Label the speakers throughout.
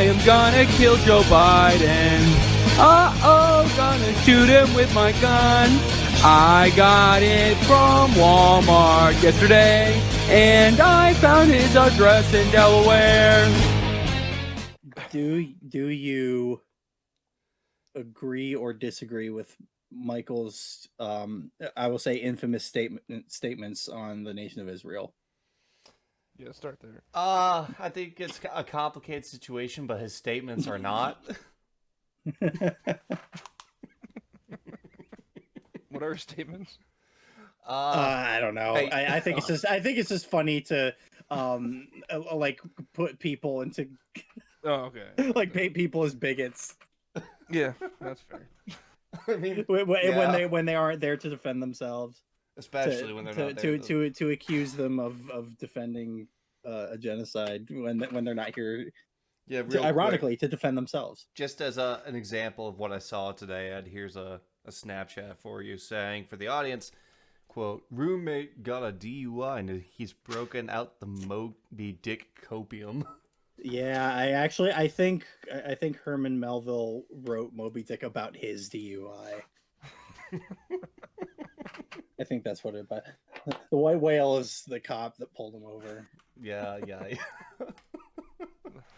Speaker 1: I am gonna kill Joe Biden. Uh-oh, gonna shoot him with my gun. I got it from Walmart yesterday, and I found his address in Delaware.
Speaker 2: Do you agree or disagree with Michael's, I will say, infamous statements on the Nation of Israel?
Speaker 3: Yeah, start there.
Speaker 4: I think it's a complicated situation, but his statements are not.
Speaker 3: What are his statements?
Speaker 2: I don't know. I think it's just funny to like put people into
Speaker 3: Oh, okay.
Speaker 2: like paint people as bigots.
Speaker 3: Yeah, that's fair.
Speaker 4: I mean,
Speaker 2: when they aren't there to defend themselves,
Speaker 4: especially when they're not there
Speaker 2: to accuse them of defending a genocide when they're not here.
Speaker 4: Yeah,
Speaker 2: ironically, to defend themselves.
Speaker 4: Just as an example of what I saw today, Ed, here's a Snapchat for you saying, for the audience, quote, roommate got a DUI and he's broken out the Moby Dick copium.
Speaker 2: Yeah, I think Herman Melville wrote Moby Dick about his DUI. I think that's what it. But the white whale is the cop that pulled him over.
Speaker 4: Yeah.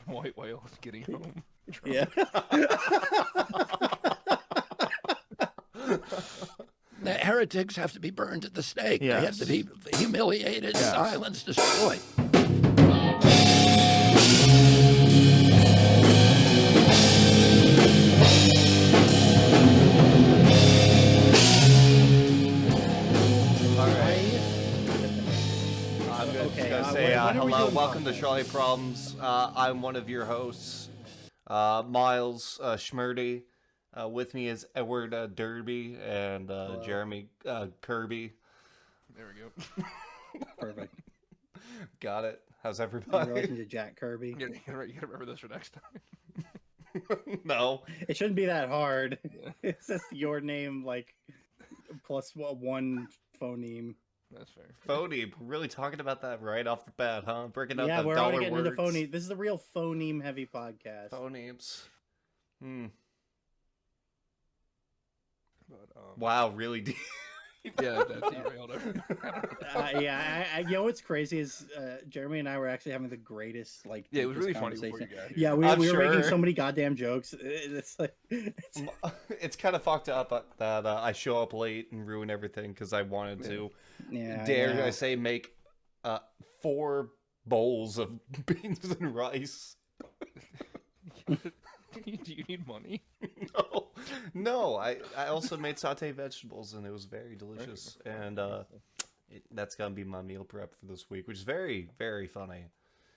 Speaker 3: White whale is getting home.
Speaker 2: Yeah.
Speaker 5: The heretics have to be burned at the stake.
Speaker 4: Yes.
Speaker 5: They have to be humiliated, silenced, destroyed.
Speaker 4: Hello, welcome to Trolley Problems. I'm one of your hosts, Miles Schmurdy. With me is Edward Derby and Jeremy Kirby.
Speaker 3: There we go.
Speaker 2: Perfect.
Speaker 4: Got it. How's
Speaker 2: In
Speaker 4: everybody?
Speaker 2: relation to Jack Kirby.
Speaker 3: You gotta remember this for next time.
Speaker 4: No.
Speaker 2: It shouldn't be that hard. It's just your name, like, plus one phoneme.
Speaker 3: That's fair.
Speaker 4: Phoneme. Really talking about that right off the bat, huh? Breaking out the
Speaker 2: we're
Speaker 4: dollar
Speaker 2: already getting
Speaker 4: words.
Speaker 2: into phoneme. This is a real phoneme-heavy podcast.
Speaker 4: Phonemes.
Speaker 3: But,
Speaker 4: Wow, really deep.
Speaker 3: Yeah, that derailed
Speaker 2: you know what's crazy is Jeremy and I were actually having the greatest
Speaker 3: it was really funny before you got here.
Speaker 2: Yeah, we were making so many goddamn jokes. It's like
Speaker 4: it's kind of fucked up that I show up late and ruin everything because I wanted to.
Speaker 2: Yeah,
Speaker 4: I say make 4 bowls of beans and rice.
Speaker 3: Do you need money?
Speaker 4: No. I also made sauteed vegetables and it was very delicious. And that's gonna be my meal prep for this week, which is very, very funny.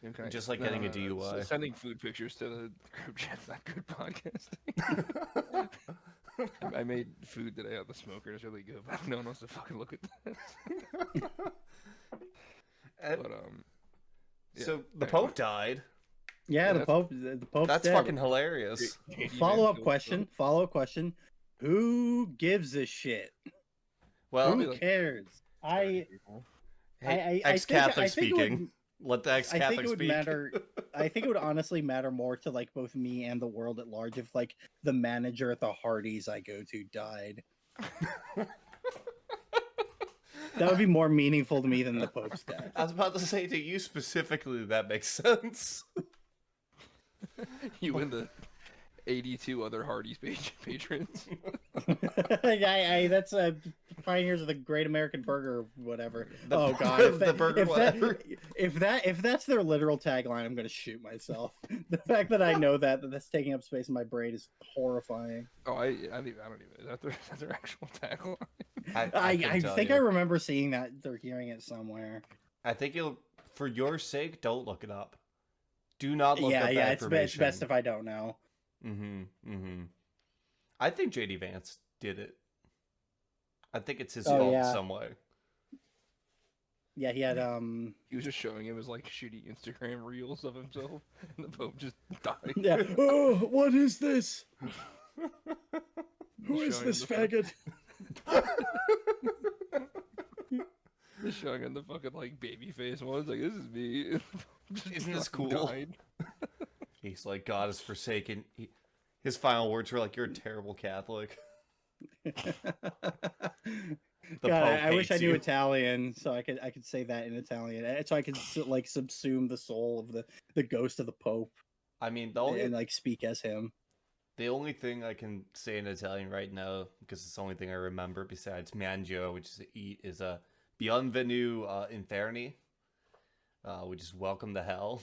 Speaker 3: Okay.
Speaker 4: Just like getting a DUI.
Speaker 3: So sending food pictures to the group chat's not good podcasting. I made food today out the smoker. It's really good, but no one wants to fucking look at that. But
Speaker 4: so the Pope died.
Speaker 2: Yeah, the Pope.
Speaker 4: That's
Speaker 2: dead.
Speaker 4: fucking hilarious.
Speaker 2: Follow-up question. Who gives a shit?
Speaker 4: Well,
Speaker 2: who cares?
Speaker 4: Ex-Catholic speaking. Let the ex-Catholic speak.
Speaker 2: I think it would honestly matter more to like both me and the world at large if like the manager at the Hardee's I go to died. That would be more meaningful to me than the Pope's death.
Speaker 4: I was about to say to you specifically, that makes sense.
Speaker 3: You and the 82 other Hardee's patrons.
Speaker 2: That's pioneers of the Great American Burger, whatever. God! If that's their literal tagline, I'm gonna shoot myself. The fact that I know that's taking up space in my brain is horrifying.
Speaker 3: Oh, I don't even. Is that their actual tagline?
Speaker 2: I think I remember seeing that or hearing it somewhere.
Speaker 4: I think for your sake, don't look it up. Do not look up that information.
Speaker 2: It's best if I don't know.
Speaker 4: I think JD Vance did it. I think it's his fault in some way.
Speaker 2: Yeah, he had
Speaker 3: He was just showing him his like shitty Instagram reels of himself, and the Pope just died.
Speaker 2: Yeah. Oh, what is this? Who is this faggot?
Speaker 3: Just showing him the fucking like baby face ones. Like, this is me.
Speaker 4: Isn't this cool?
Speaker 3: Died.
Speaker 4: He's like, God is forsaken. His final words were like, "You're a terrible Catholic."
Speaker 2: God, I wish I knew
Speaker 4: you.
Speaker 2: Italian so I could say that in Italian, so I could like subsume the soul of the ghost of the Pope.
Speaker 4: I mean,
Speaker 2: and like speak as him.
Speaker 4: The only thing I can say in Italian right now, because it's the only thing I remember besides "mangio," which is to eat, is a "bienvenue inferni," which is "welcome to hell."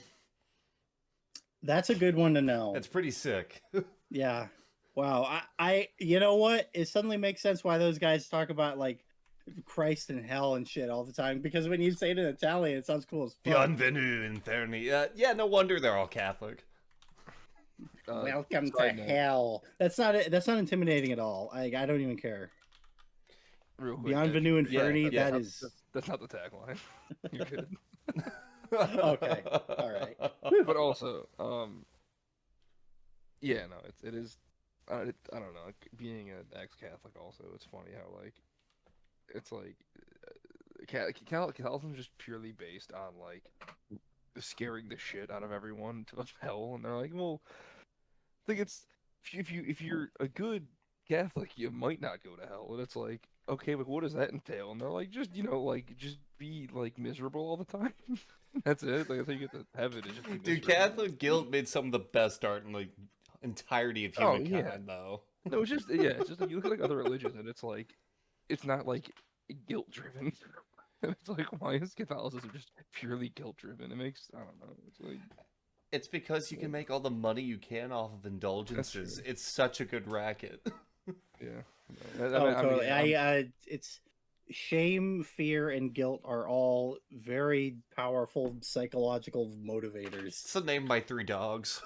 Speaker 2: That's a good one to know.
Speaker 4: It's pretty sick.
Speaker 2: Yeah. Wow. I you know what? It suddenly makes sense why those guys talk about like Christ and hell and shit all the time, because when you say it in Italian, it sounds cool as fuck.
Speaker 4: Bienvenue inferni. Yeah, no wonder they're all Catholic.
Speaker 2: Welcome to hell. That's not intimidating at all. I don't even care.
Speaker 3: Real quick,
Speaker 2: Bienvenue Inferni.
Speaker 3: That's not the tagline. You're good.
Speaker 2: Okay. All right.
Speaker 3: But also, yeah, no, it is. I don't know. Being an ex-Catholic, also, it's funny how like, it's like, Catholicism is just purely based on like scaring the shit out of everyone to hell, and they're like, well, I think it's if you're a good Catholic, you might not go to hell, and it's like, okay, but what does that entail? And they're like, just just be like miserable all the time. That's it. Like, that's how you get to heaven. Is just be
Speaker 4: Dude,
Speaker 3: miserable.
Speaker 4: Catholic guilt made some of the best art in like entirety of humankind, though.
Speaker 3: No, it's just it's just like you look at like other religions, and it's like it's not like guilt driven. It's like, why is Catholicism just purely guilt driven? It makes, I don't know. It's like,
Speaker 4: It's because you can make all the money you can off of indulgences. It's such a good racket.
Speaker 3: yeah.
Speaker 2: Totally. It's shame, fear, and guilt are all very powerful psychological motivators.
Speaker 4: It's the name of my 3 dogs.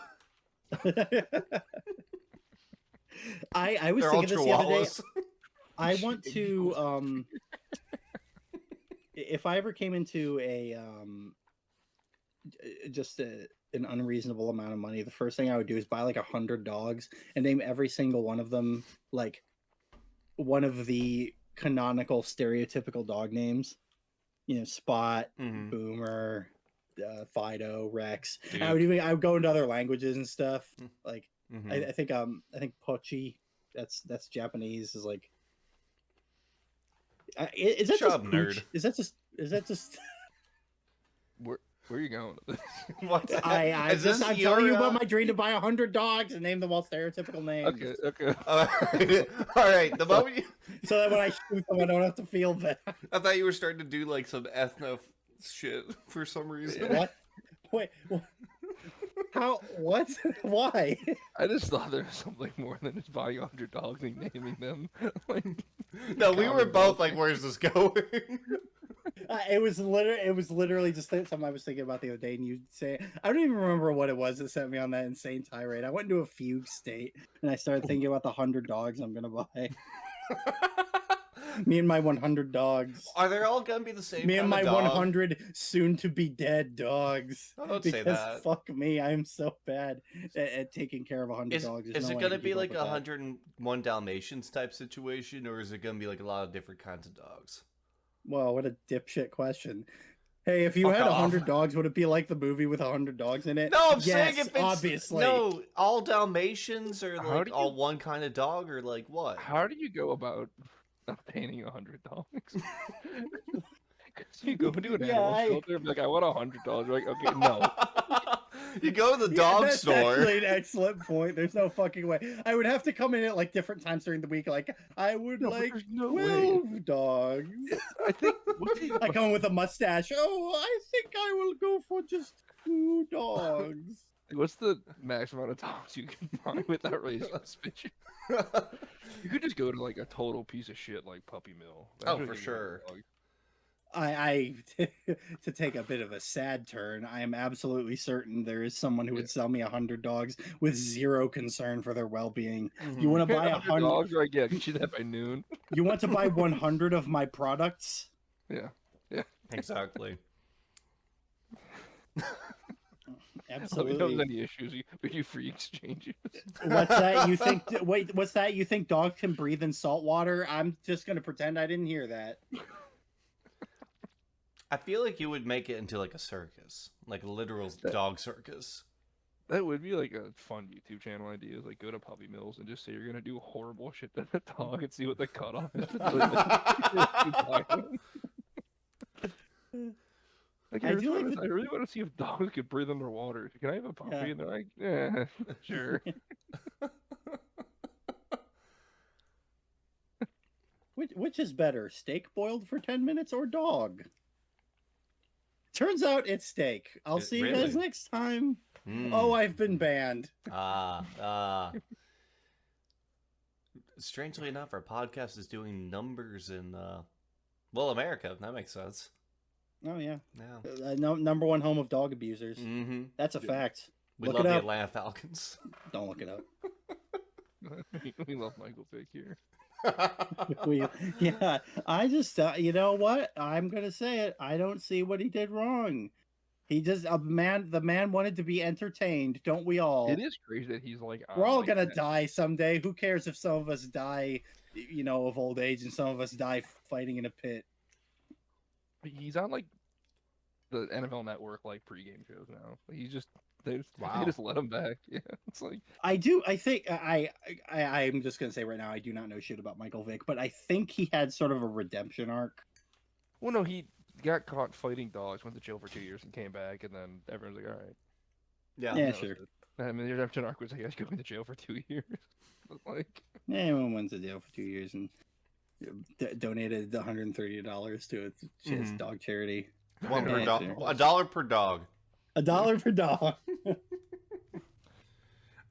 Speaker 2: I was
Speaker 4: They're
Speaker 2: thinking this the other day.
Speaker 4: chihuahuas.
Speaker 2: I want to if I ever came into an unreasonable amount of money, the first thing I would do is buy like 100 dogs and name every single one of them like one of the canonical stereotypical dog names. You know, Spot, Boomer, Fido, Rex. I would go into other languages and stuff. Like I think Pochi, that's Japanese, is like. Is that
Speaker 4: Shut
Speaker 2: just
Speaker 4: up, nerd?
Speaker 2: Is that just?
Speaker 3: where are you going with this?
Speaker 4: What?
Speaker 2: I'm telling you about my dream to buy 100 dogs and name them all stereotypical names.
Speaker 3: Okay.
Speaker 4: All right. The moment
Speaker 2: so that when I shoot them, I don't have to feel bad.
Speaker 4: I thought you were starting to do like some ethno shit for some reason.
Speaker 2: What? Wait. How? What? Why?
Speaker 3: I just thought there was something more than just buying 100 dogs and naming them. Like,
Speaker 4: No, we were both like, "Where's this going?"
Speaker 2: It was literally just something I was thinking about the other day, and you say, I don't even remember what it was that sent me on that insane tirade. I went into a fugue state, and I started thinking about the 100 dogs I'm gonna buy. Me and my 100 dogs.
Speaker 4: Are they all gonna be the same?
Speaker 2: Me and my
Speaker 4: kind of dog?
Speaker 2: 100 soon-to-be-dead dogs.
Speaker 4: Don't say that.
Speaker 2: Fuck me, I am so bad at taking care of 100 dogs.
Speaker 4: Is it gonna be like 101 Dalmatians type situation, or is it gonna be like a lot of different kinds of dogs?
Speaker 2: Well, what a dipshit question. Hey, if you
Speaker 4: Fuck
Speaker 2: had
Speaker 4: off.
Speaker 2: 100 dogs, would it be like the movie with 100 dogs in it?
Speaker 4: No, I'm
Speaker 2: yes,
Speaker 4: saying if it's
Speaker 2: obviously.
Speaker 4: no, all Dalmatians or like all one kind of dog, or like what?
Speaker 3: how do you go about obtaining 100 dogs? Because you go to an animal shelter and be like, I want $100. You're like, okay, no.
Speaker 4: You go to the dog
Speaker 2: that's
Speaker 4: store.
Speaker 2: Actually an excellent point. There's no fucking way. I would have to come in at like different times during the week. Like I would like 12 dogs.
Speaker 3: I think
Speaker 2: I come in with a mustache. Oh, I think I will go for just 2 dogs.
Speaker 3: what's the max amount of dogs you can buy without raising suspicion? You could just go to like a total piece of shit like Puppy Mill.
Speaker 4: Oh, for sure.
Speaker 2: I to take a bit of a sad turn, I am absolutely certain there is someone who would sell me 100 dogs with zero concern for their well-being. You want to buy 100
Speaker 3: dogs? Right? Yeah, get you that by noon.
Speaker 2: You want to buy 100 of my products?
Speaker 3: Yeah,
Speaker 4: exactly.
Speaker 2: Absolutely.
Speaker 3: If there's any issues, we do free exchanges.
Speaker 2: What's that? You think? Wait, what's that? You think dogs can breathe in salt water? I'm just gonna pretend I didn't hear that.
Speaker 4: I feel like you would make it into like a circus, like a literal dog circus.
Speaker 3: That would be like a fun YouTube channel idea. Is like go to Puppy Mills and just say you're gonna do horrible shit to the dog and see what the cutoff is. Like, I really want to see if dogs could breathe underwater. Can I have a puppy? Yeah. And they're like, yeah, sure.
Speaker 2: Which is better, steak boiled for 10 minutes or dog? Turns out it's steak. I'll see you guys next time. Oh, I've been banned.
Speaker 4: Strangely enough, our podcast is doing numbers in, America. That makes sense.
Speaker 2: Oh, yeah.
Speaker 4: Yeah.
Speaker 2: Number one home of dog abusers.
Speaker 4: Mm-hmm.
Speaker 2: That's a fact.
Speaker 4: We love the Atlanta Falcons.
Speaker 2: Don't look it up.
Speaker 3: We love Michael Vick here.
Speaker 2: I just, you know what? I'm going to say it. I don't see what he did wrong. The man wanted to be entertained, don't we all?
Speaker 3: It is crazy that he's like,
Speaker 2: we're all gonna die someday. Who cares if some of us die, of old age, and some of us die fighting in a pit?
Speaker 3: He's on like the NFL Network like pregame shows now. They just let him back. Yeah, it's like
Speaker 2: I'm just gonna say right now, I do not know shit about Michael Vick, but I think he had sort of a redemption arc.
Speaker 3: Well, no, he got caught fighting dogs, went to jail for 2 years, and came back, and then everyone's like, all right.
Speaker 2: Yeah, sure.
Speaker 3: I mean, the redemption arc was, I guess, going to jail for 2 years. Like,
Speaker 2: anyone went to jail for 2 years and donated $130 to his dog charity.
Speaker 4: One per dog. $1 per dog.
Speaker 2: $1 per dog.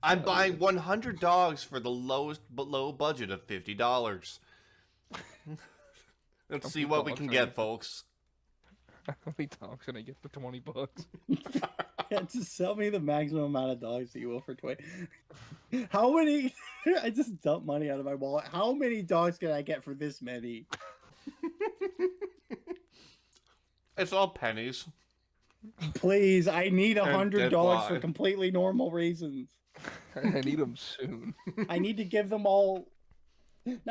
Speaker 4: I'm buying 100 dogs for the low budget of $50. Let's see what we can get, folks.
Speaker 3: How many dogs can I get for $20?
Speaker 2: Yeah, just sell me the maximum amount of dogs that you will for 20. How many? I just dumped money out of my wallet. How many dogs can I get for this many?
Speaker 4: It's all pennies.
Speaker 2: Please, I need $100 for completely normal reasons.
Speaker 3: I need them soon.
Speaker 2: I need to give them all.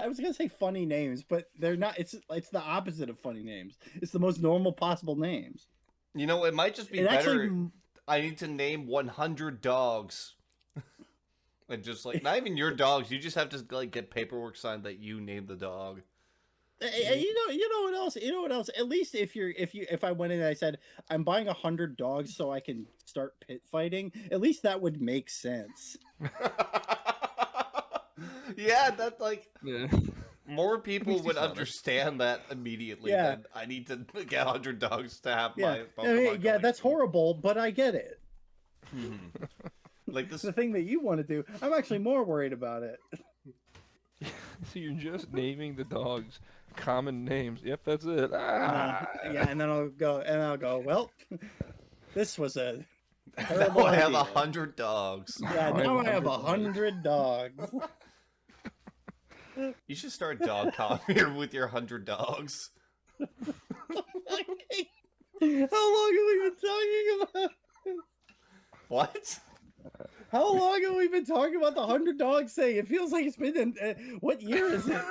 Speaker 2: I was gonna say funny names, but they're not. It's the opposite of funny names. It's the most normal possible names.
Speaker 4: It might just be better. Actually, I need to name 100 dogs, and just like not even your dogs. You just have to like get paperwork signed that you named the dog.
Speaker 2: You know what else? You know what else? At least if I went in and I said I'm buying 100 dogs so I can start pit fighting, at least that would make sense.
Speaker 4: Yeah, that more people would understand that immediately.
Speaker 2: Yeah.
Speaker 4: Than I need to get 100 dogs to have
Speaker 2: my
Speaker 4: Pokemon
Speaker 2: that's horrible, but I get it.
Speaker 4: Like this,
Speaker 2: the thing that you want to do. I'm actually more worried about it.
Speaker 3: So you're just naming the dogs common names. Yep, that's it.
Speaker 2: And then I'll go. Well, this was a
Speaker 4: terrible idea. I have 100 dogs.
Speaker 2: Yeah, now I have 100 dogs.
Speaker 4: You should start a dog commune with your 100 dogs.
Speaker 2: How long have we been talking about?
Speaker 4: What?
Speaker 2: How long have we been talking about the 100 dogs thing? It feels like it's been in... what year is it?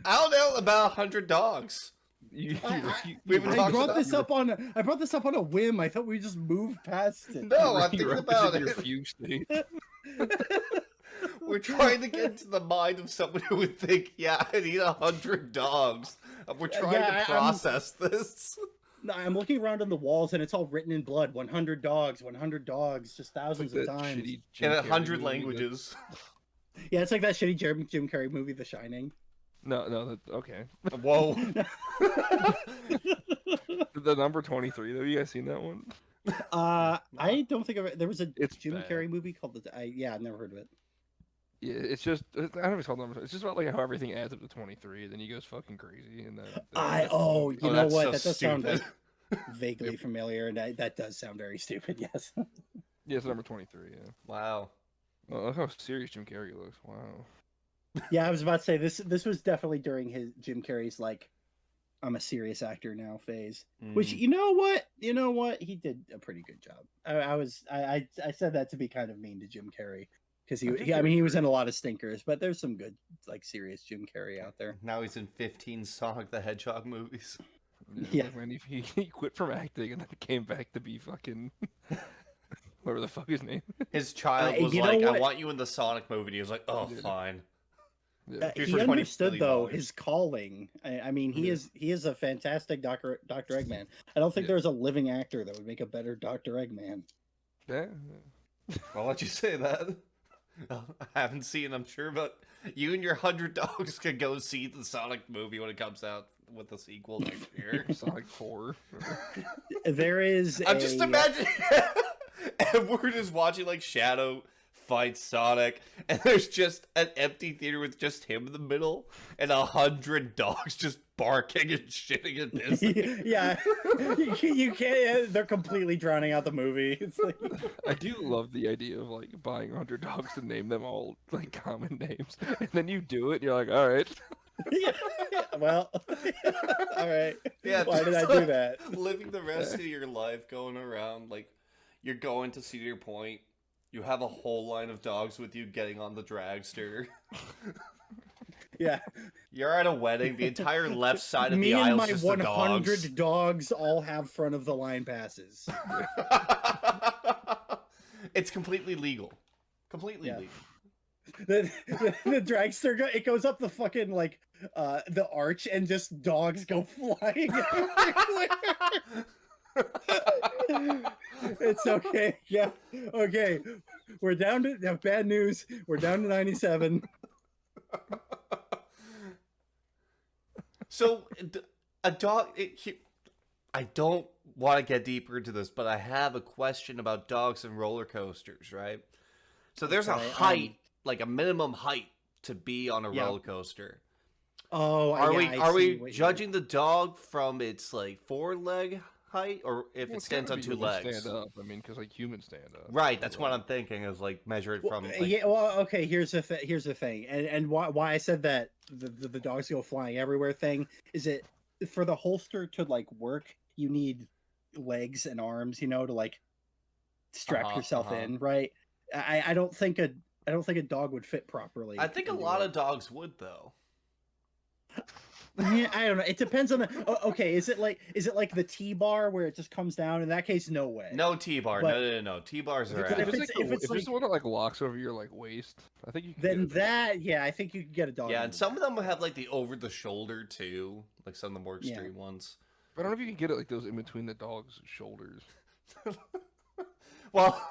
Speaker 4: I don't know, about 100 dogs.
Speaker 2: I brought this up on a whim. I thought we just moved past it.
Speaker 4: No, I'm thinking about it. We're trying to get into the mind of someone who would think, yeah, I need 100 dogs. We're trying to process this.
Speaker 2: No, I'm looking around on the walls and it's all written in blood. 100 dogs, just thousands of times.
Speaker 4: In 100 languages.
Speaker 2: Yeah, it's like that shitty Jim Carrey movie, The Shining.
Speaker 3: No, okay.
Speaker 4: Whoa.
Speaker 3: The number 23, though, you guys seen that one?
Speaker 2: I don't think of it. There was a Jim Carrey movie called I've never heard of it.
Speaker 3: Yeah, it's just, I don't know if it's called numbers. It's just about like how everything adds up to 23, then he goes fucking crazy. And
Speaker 2: you know what? That does sound like vaguely familiar, and that does sound very stupid, yes.
Speaker 3: Yeah, it's number 23, yeah.
Speaker 4: Wow.
Speaker 3: Oh, look how serious Jim Carrey looks. Wow.
Speaker 2: Yeah, I was about to say, this was definitely during his Jim Carrey's, like, I'm a serious actor now phase. Which, you know what? He did a pretty good job. I said that to be kind of mean to Jim Carrey. Because he was in a lot of stinkers, but there's some good, like, serious Jim Carrey out there.
Speaker 4: Now he's in 15 Sonic the Hedgehog movies.
Speaker 3: Yeah. When he quit from acting and then came back to be fucking Whatever the fuck his name.
Speaker 4: His child was like, "I want you in the Sonic movie." And he was like, "Oh, fine."
Speaker 3: Yeah.
Speaker 2: He understood though his calling. I mean, he is a fantastic Dr. Eggman. I don't think there's a living actor that would make a better Dr. Eggman.
Speaker 3: Yeah.
Speaker 4: I'll let you say that. I haven't seen, I'm sure, but you and your 100 dogs can go see the Sonic movie when it comes out with the sequel next year.
Speaker 3: Sonic 4.
Speaker 2: There is.
Speaker 4: I'm just imagining Edward is watching like Shadow fight Sonic, and there's just an empty theater with just him in the middle, and 100 dogs just barking and shitting at this.
Speaker 2: Yeah, you can't. They're completely drowning out the movie. It's like
Speaker 3: I do love the idea of like buying 100 dogs to name them all like common names, and then you do it, and you're like, all right.
Speaker 2: yeah, well, all right.
Speaker 4: Yeah,
Speaker 2: why did I do that?
Speaker 4: Living the rest of your life going around like you're going to Cedar Point. You have a whole line of dogs with you getting on the dragster.
Speaker 2: Yeah.
Speaker 4: You're at a wedding. The entire left side of
Speaker 2: Me
Speaker 4: the
Speaker 2: and
Speaker 4: aisle
Speaker 2: my
Speaker 4: is just
Speaker 2: 100 dogs all have front of the line passes.
Speaker 4: It's completely legal. Completely legal.
Speaker 2: The dragster it goes up the fucking like the arch and just dogs go flying everywhere. It's okay. Yeah. Okay. We're down to bad news. We're down to 97.
Speaker 4: So a dog. I don't want to get deeper into this, but I have a question about dogs and roller coasters. Right. So there's a height, like a minimum height, to be on a roller coaster.
Speaker 2: Oh,
Speaker 4: are we judging the dog from its like foreleg height, or if it stands on two legs?
Speaker 3: Stand up. I mean, because like humans stand up.
Speaker 4: Right. That's what I'm thinking. Is like measure it from. Like...
Speaker 2: Yeah. Well, okay. Here's the thing, and why I said that the dogs go flying everywhere thing is it for the holster to like work, you need legs and arms, to like strap yourself in, right? I don't think a dog would fit properly.
Speaker 4: I think a lot of dogs would though.
Speaker 2: Yeah, I don't know. It depends on the. Okay, is it like the T-bar where it just comes down? In that case, no way.
Speaker 4: No T-bar. No. T-bars are out.
Speaker 3: If it's the one that like locks over your like waist, I think you can.
Speaker 2: Then that, yeah, I think you can get a dog.
Speaker 4: Yeah, and some of them have like the over the shoulder too, like some of the more extreme ones.
Speaker 3: But I don't know if you can get it like those in between the dog's shoulders.
Speaker 4: Well,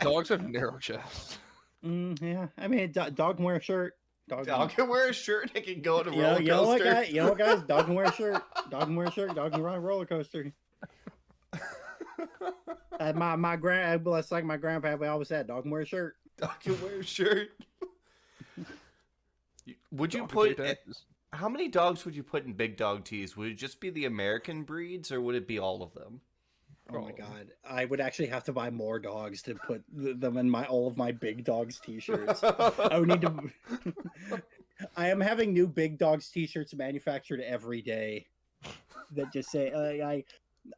Speaker 3: dogs have narrow chests.
Speaker 2: Yeah, I mean, dog can wear a shirt.
Speaker 4: Dog can wear a shirt. It can go on a roller coaster.
Speaker 2: You know what, guys? Dog can wear a shirt. Dog can wear a shirt. Dog can ride a roller coaster. It's like my grandpa always said. Dog can wear a shirt.
Speaker 4: Dog can wear a shirt. Would you put? How many dogs would you put in big dog tees? Would it just be the American breeds, or would it be all of them?
Speaker 2: Oh my god! I would actually have to buy more dogs to put them in all of my big dogs t-shirts. I would need to. I am having new big dogs t-shirts manufactured every day that just say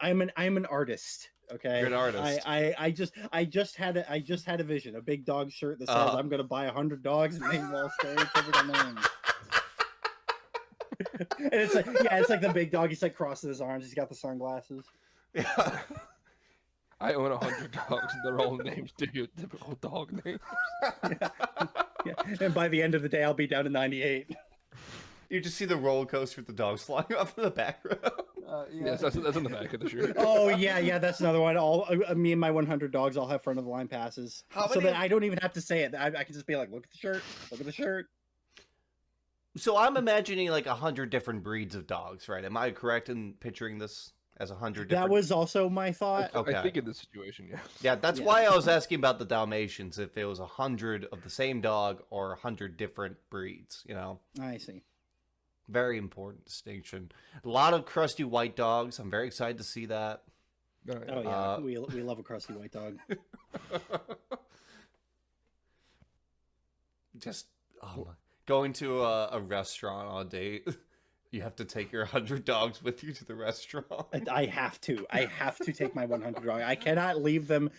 Speaker 2: I'm an artist. Okay,
Speaker 4: you're an artist.
Speaker 2: I just had a vision, a big dog shirt that says I'm gonna buy 100 dogs and name them all stereotypical names. And it's like the big dog. He's like crossing his arms. He's got the sunglasses.
Speaker 4: Yeah.
Speaker 3: I own 100 dogs, and they're all named stereotypical dog names.
Speaker 2: Yeah. And by the end of the day, I'll be down to 98.
Speaker 4: You just see the roller coaster with the dogs flying off in the background.
Speaker 3: Yes, that's in the back of the shirt.
Speaker 2: Oh yeah, that's another one. Me and my 100 dogs all have front of the line passes, so that I don't even have to say it. I can just be like, look at the shirt, look at the shirt.
Speaker 4: So I'm imagining like 100 different breeds of dogs, right? Am I correct in picturing this as 100 different?
Speaker 2: That was also my thought.
Speaker 4: Okay.
Speaker 3: I think in this situation, yes.
Speaker 4: Yeah, that's why I was asking about the Dalmatians, if it was 100 of the same dog or 100 different breeds,
Speaker 2: I see.
Speaker 4: Very important distinction. A lot of crusty white dogs. I'm very excited to see that.
Speaker 2: Oh yeah, we love a crusty white dog.
Speaker 4: Just going to a restaurant on a date. You have to take your 100 dogs with you to the restaurant.
Speaker 2: I have to take my 100 dogs. I cannot leave them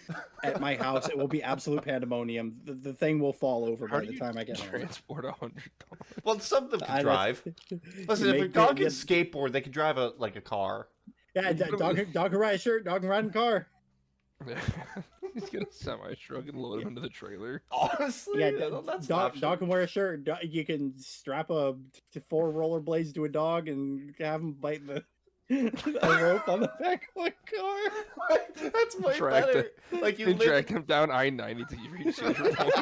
Speaker 2: at my house. It will be absolute pandemonium. The thing will fall over by the time I get home.
Speaker 3: Transport 100 dogs.
Speaker 4: Well, some of them can drive. Listen, if a dog can skateboard, they can drive a car.
Speaker 2: Yeah, dog can ride a shirt. Dog can ride in a car.
Speaker 3: He's gonna semi-shrug and load him into the trailer.
Speaker 4: Honestly,
Speaker 2: Yeah,
Speaker 4: that's an
Speaker 2: dog
Speaker 4: option.
Speaker 2: can wear a shirt. You can strap 4 rollerblades to a dog and have him bite a rope on the back of a car.
Speaker 4: That's way
Speaker 3: Track
Speaker 4: better. Like you
Speaker 3: and
Speaker 4: live.
Speaker 3: drag him down I-90 to reach Silver Point.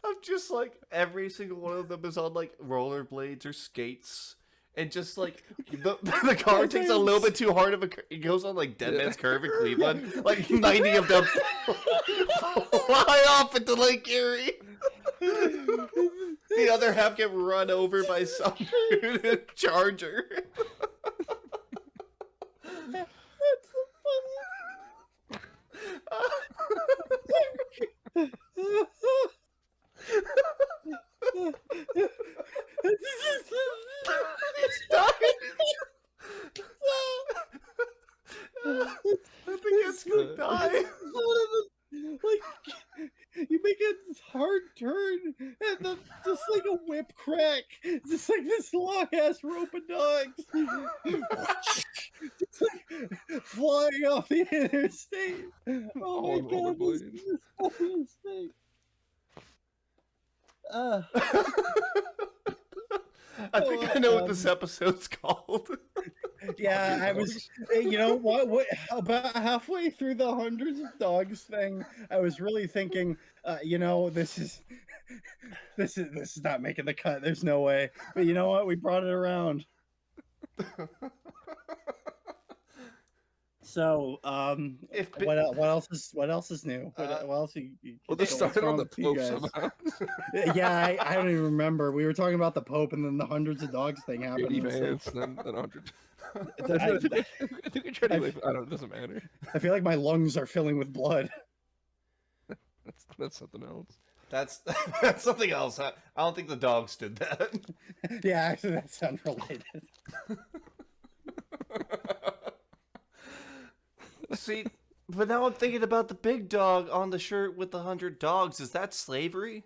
Speaker 4: I'm just like every single one of them is on like rollerblades or skates, and just like the car takes a little bit too hard of a. It goes on like Dead Man's Curve in Cleveland. Like 90 of them fly off into Lake Erie. The other half get run over by some charger.
Speaker 2: That's the
Speaker 4: I think it's gonna die.
Speaker 2: Like, you make a hard turn, and then just like a whip crack, just like this long ass rope of dogs, just like flying off the interstate. Oh
Speaker 3: All
Speaker 2: my god, this
Speaker 3: rollerblades.
Speaker 2: is the funniest thing.
Speaker 4: I think I know what this episode's called.
Speaker 2: Yeah, I was. You know what? About halfway through the hundreds of dogs thing, I was really thinking. You know, this is not making the cut. There's no way. But you know what? We brought it around. So, what else is new? What else?
Speaker 3: Well, this started on the Pope somehow.
Speaker 2: Yeah, I don't even remember. We were talking about the Pope, and then the hundreds of dogs thing happened.
Speaker 3: 80
Speaker 2: It's like-
Speaker 3: Vance, then 100.
Speaker 2: I,
Speaker 3: I think we tried to live. I don't. It doesn't matter.
Speaker 2: I feel like my lungs are filling with blood.
Speaker 3: That's something else.
Speaker 4: That's something else. I don't think the dogs did that.
Speaker 2: Yeah, actually, that's unrelated.
Speaker 4: See, but now I'm thinking about the big dog on the shirt with the 100 dogs. Is that slavery?